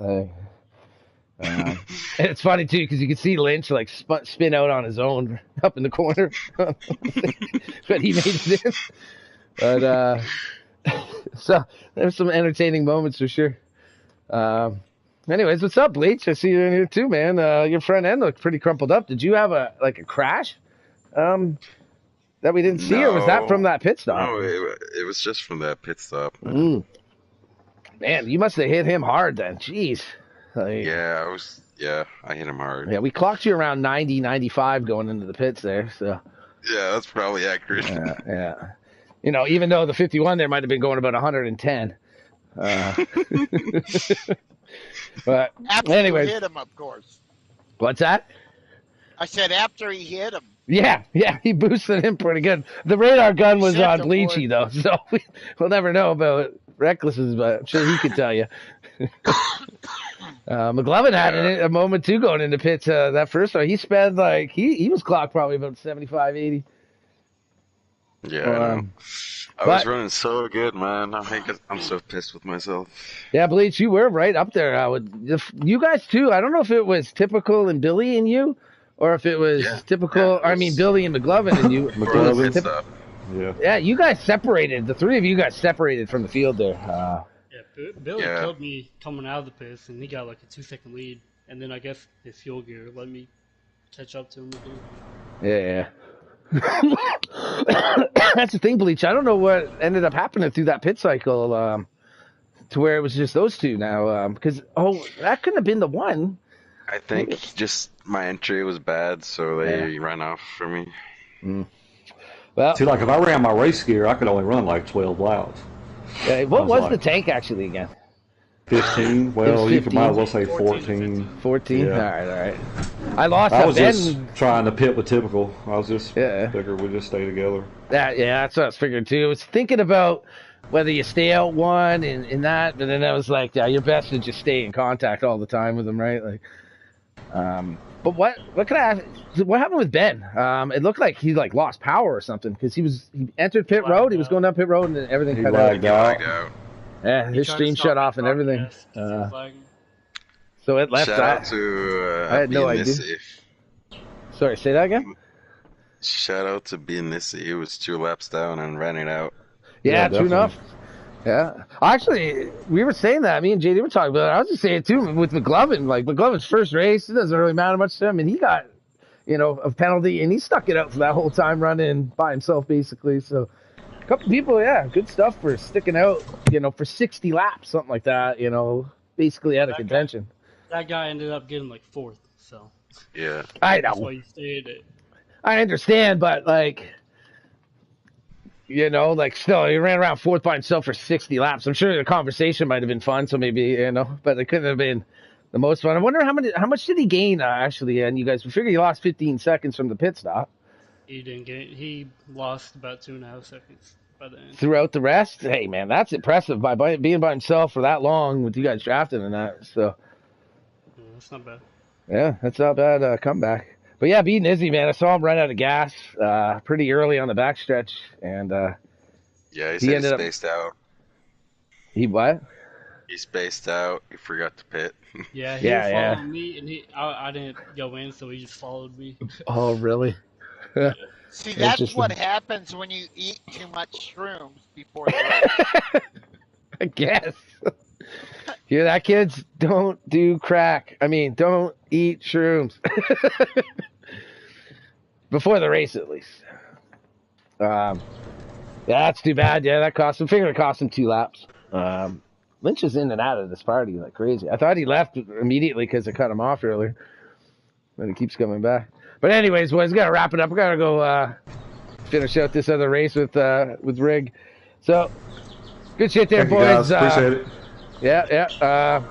Speaker 1: And it's funny too because you can see Lynch spin out on his own up in the corner, but he made it in. But so there's some entertaining moments for sure. Anyways, what's up, Bleach? I see you in here too, man. Your front end looked pretty crumpled up. Did you have a crash that we didn't see, or was that from that pit stop?
Speaker 6: No, it was just from that pit stop.
Speaker 1: Man, you must have hit him hard then. Jeez.
Speaker 6: Yeah, I hit him hard.
Speaker 1: Yeah, we clocked you around 90, 95 going into the pits there. So.
Speaker 6: Yeah, that's probably accurate.
Speaker 1: Yeah. Even though the 51 there might have been going about 110. But
Speaker 3: after
Speaker 1: anyways,
Speaker 3: he hit him, of course.
Speaker 1: What's that?
Speaker 3: I said after he hit him.
Speaker 1: Yeah, he boosted him pretty good. The radar gun was on Bleachy though, so we'll never know about Reckless's, but I'm sure he could tell you. McLovin had a moment too going into pits. That first one, he sped he was clocked probably about 75, 80.
Speaker 6: Yeah, I was running so good, man. I'm so pissed with myself.
Speaker 1: Yeah, Bleach, you were right up there. You guys too. I don't know if it was typical in Billy and you, or if it was typical. I mean, Billy and McLovin and you. Yeah, you guys separated. The three of you guys separated from the field there.
Speaker 5: Billy killed me coming out of the pits, and he got a 2-second lead. And then I guess his fuel gear let me catch up to him again.
Speaker 1: Yeah. That's the thing, Bleach. I don't know what ended up happening through that pit cycle to where it was just those two now. Because, that couldn't have been the one.
Speaker 6: I think just my entry was bad, so they ran off for me.
Speaker 1: Well,
Speaker 4: see, if I ran my race gear, I could only run 12 laps.
Speaker 1: What was the tank actually again?
Speaker 4: 15. Well, you might as well say 14.
Speaker 1: 14?
Speaker 4: Yeah.
Speaker 1: All right. I lost
Speaker 4: I was just trying to pit with typical. I was just figured we'd just stay together.
Speaker 1: That's what I was figuring too. I was thinking about whether you stay out one and that, but then I was like, you're best to just stay in contact all the time with them, right? But what can I ask? What happened with Ben? It looked like he lost power or something because he entered pit road. He was going down pit road and then everything cut out.
Speaker 6: He lagged out.
Speaker 1: Yeah, his stream shut off and everything. So it left.
Speaker 6: Shout out to
Speaker 1: I had no idea. Sorry, say that again.
Speaker 6: Shout out to being Nissy. He was 2 laps down and ran it out.
Speaker 1: Yeah, true enough. Yeah, actually, we were saying that. Me and JD were talking about it. I was just saying it too with McLovin. Like McLovin's first race, it doesn't really matter much to him, and he got, a penalty, and he stuck it out for that whole time running by himself, basically. So, a couple people, good stuff for sticking out, for 60 laps, something like that. Basically out of contention.
Speaker 5: That guy ended up getting 4th. So.
Speaker 6: Yeah.
Speaker 1: I know.
Speaker 5: That's why you stayed it. I
Speaker 1: understand, but still, he ran around 4th by himself for 60 laps. I'm sure the conversation might have been fun, so maybe, but it couldn't have been the most fun. I wonder how much did he gain, actually, and you guys, we figure he lost 15 seconds from the pit stop.
Speaker 5: He didn't gain, he lost about 2.5 seconds by the end.
Speaker 1: Throughout the rest? Hey, man, that's impressive by being by himself for that long with you guys drafting and that, so.
Speaker 5: Yeah, that's not bad.
Speaker 1: Yeah, that's not bad comeback. But yeah, beating Izzy, man, I saw him run out of gas pretty early on the backstretch, and
Speaker 6: yeah, he ended spaced out.
Speaker 1: He what?
Speaker 6: He spaced out. He forgot to pit.
Speaker 5: Yeah, he was following me, and I didn't go in, so he just followed me.
Speaker 1: Oh, really?
Speaker 3: See, that's what happens when you eat too much shrooms before the race.
Speaker 1: I guess. Hear that, kids? Don't do crack. Don't eat shrooms. Before the race, at least. Yeah, that's too bad. Yeah, that cost him. Figured it cost him 2 laps. Lynch is in and out of this party like crazy. I thought he left immediately because I cut him off earlier. But he keeps coming back. But anyways, boys, gotta wrap it up. We gotta go finish out this other race with Rig. So, good shit there, boys.
Speaker 4: Guys. Appreciate it.
Speaker 1: Yeah.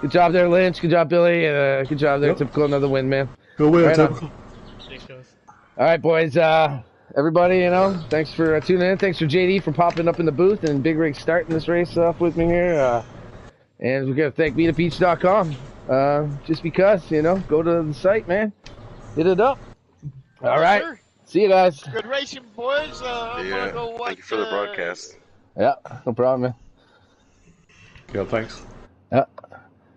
Speaker 1: Good job there, Lynch. Good job, Billy. Good job there, Typical. Another win, man.
Speaker 4: Good win, Typical.
Speaker 1: All right, boys. Everybody, thanks for tuning in. Thanks for JD for popping up in the booth and Big Rig starting this race off with me here. And we're going to thank meetupbeach.com. Just because, go to the site, man. Hit it up. All right. Sure. See you guys.
Speaker 3: Good racing, boys. I'm gonna go watch,
Speaker 6: thank you for the broadcast.
Speaker 1: Yeah, no problem, man.
Speaker 4: Yeah, thanks.
Speaker 1: Yeah.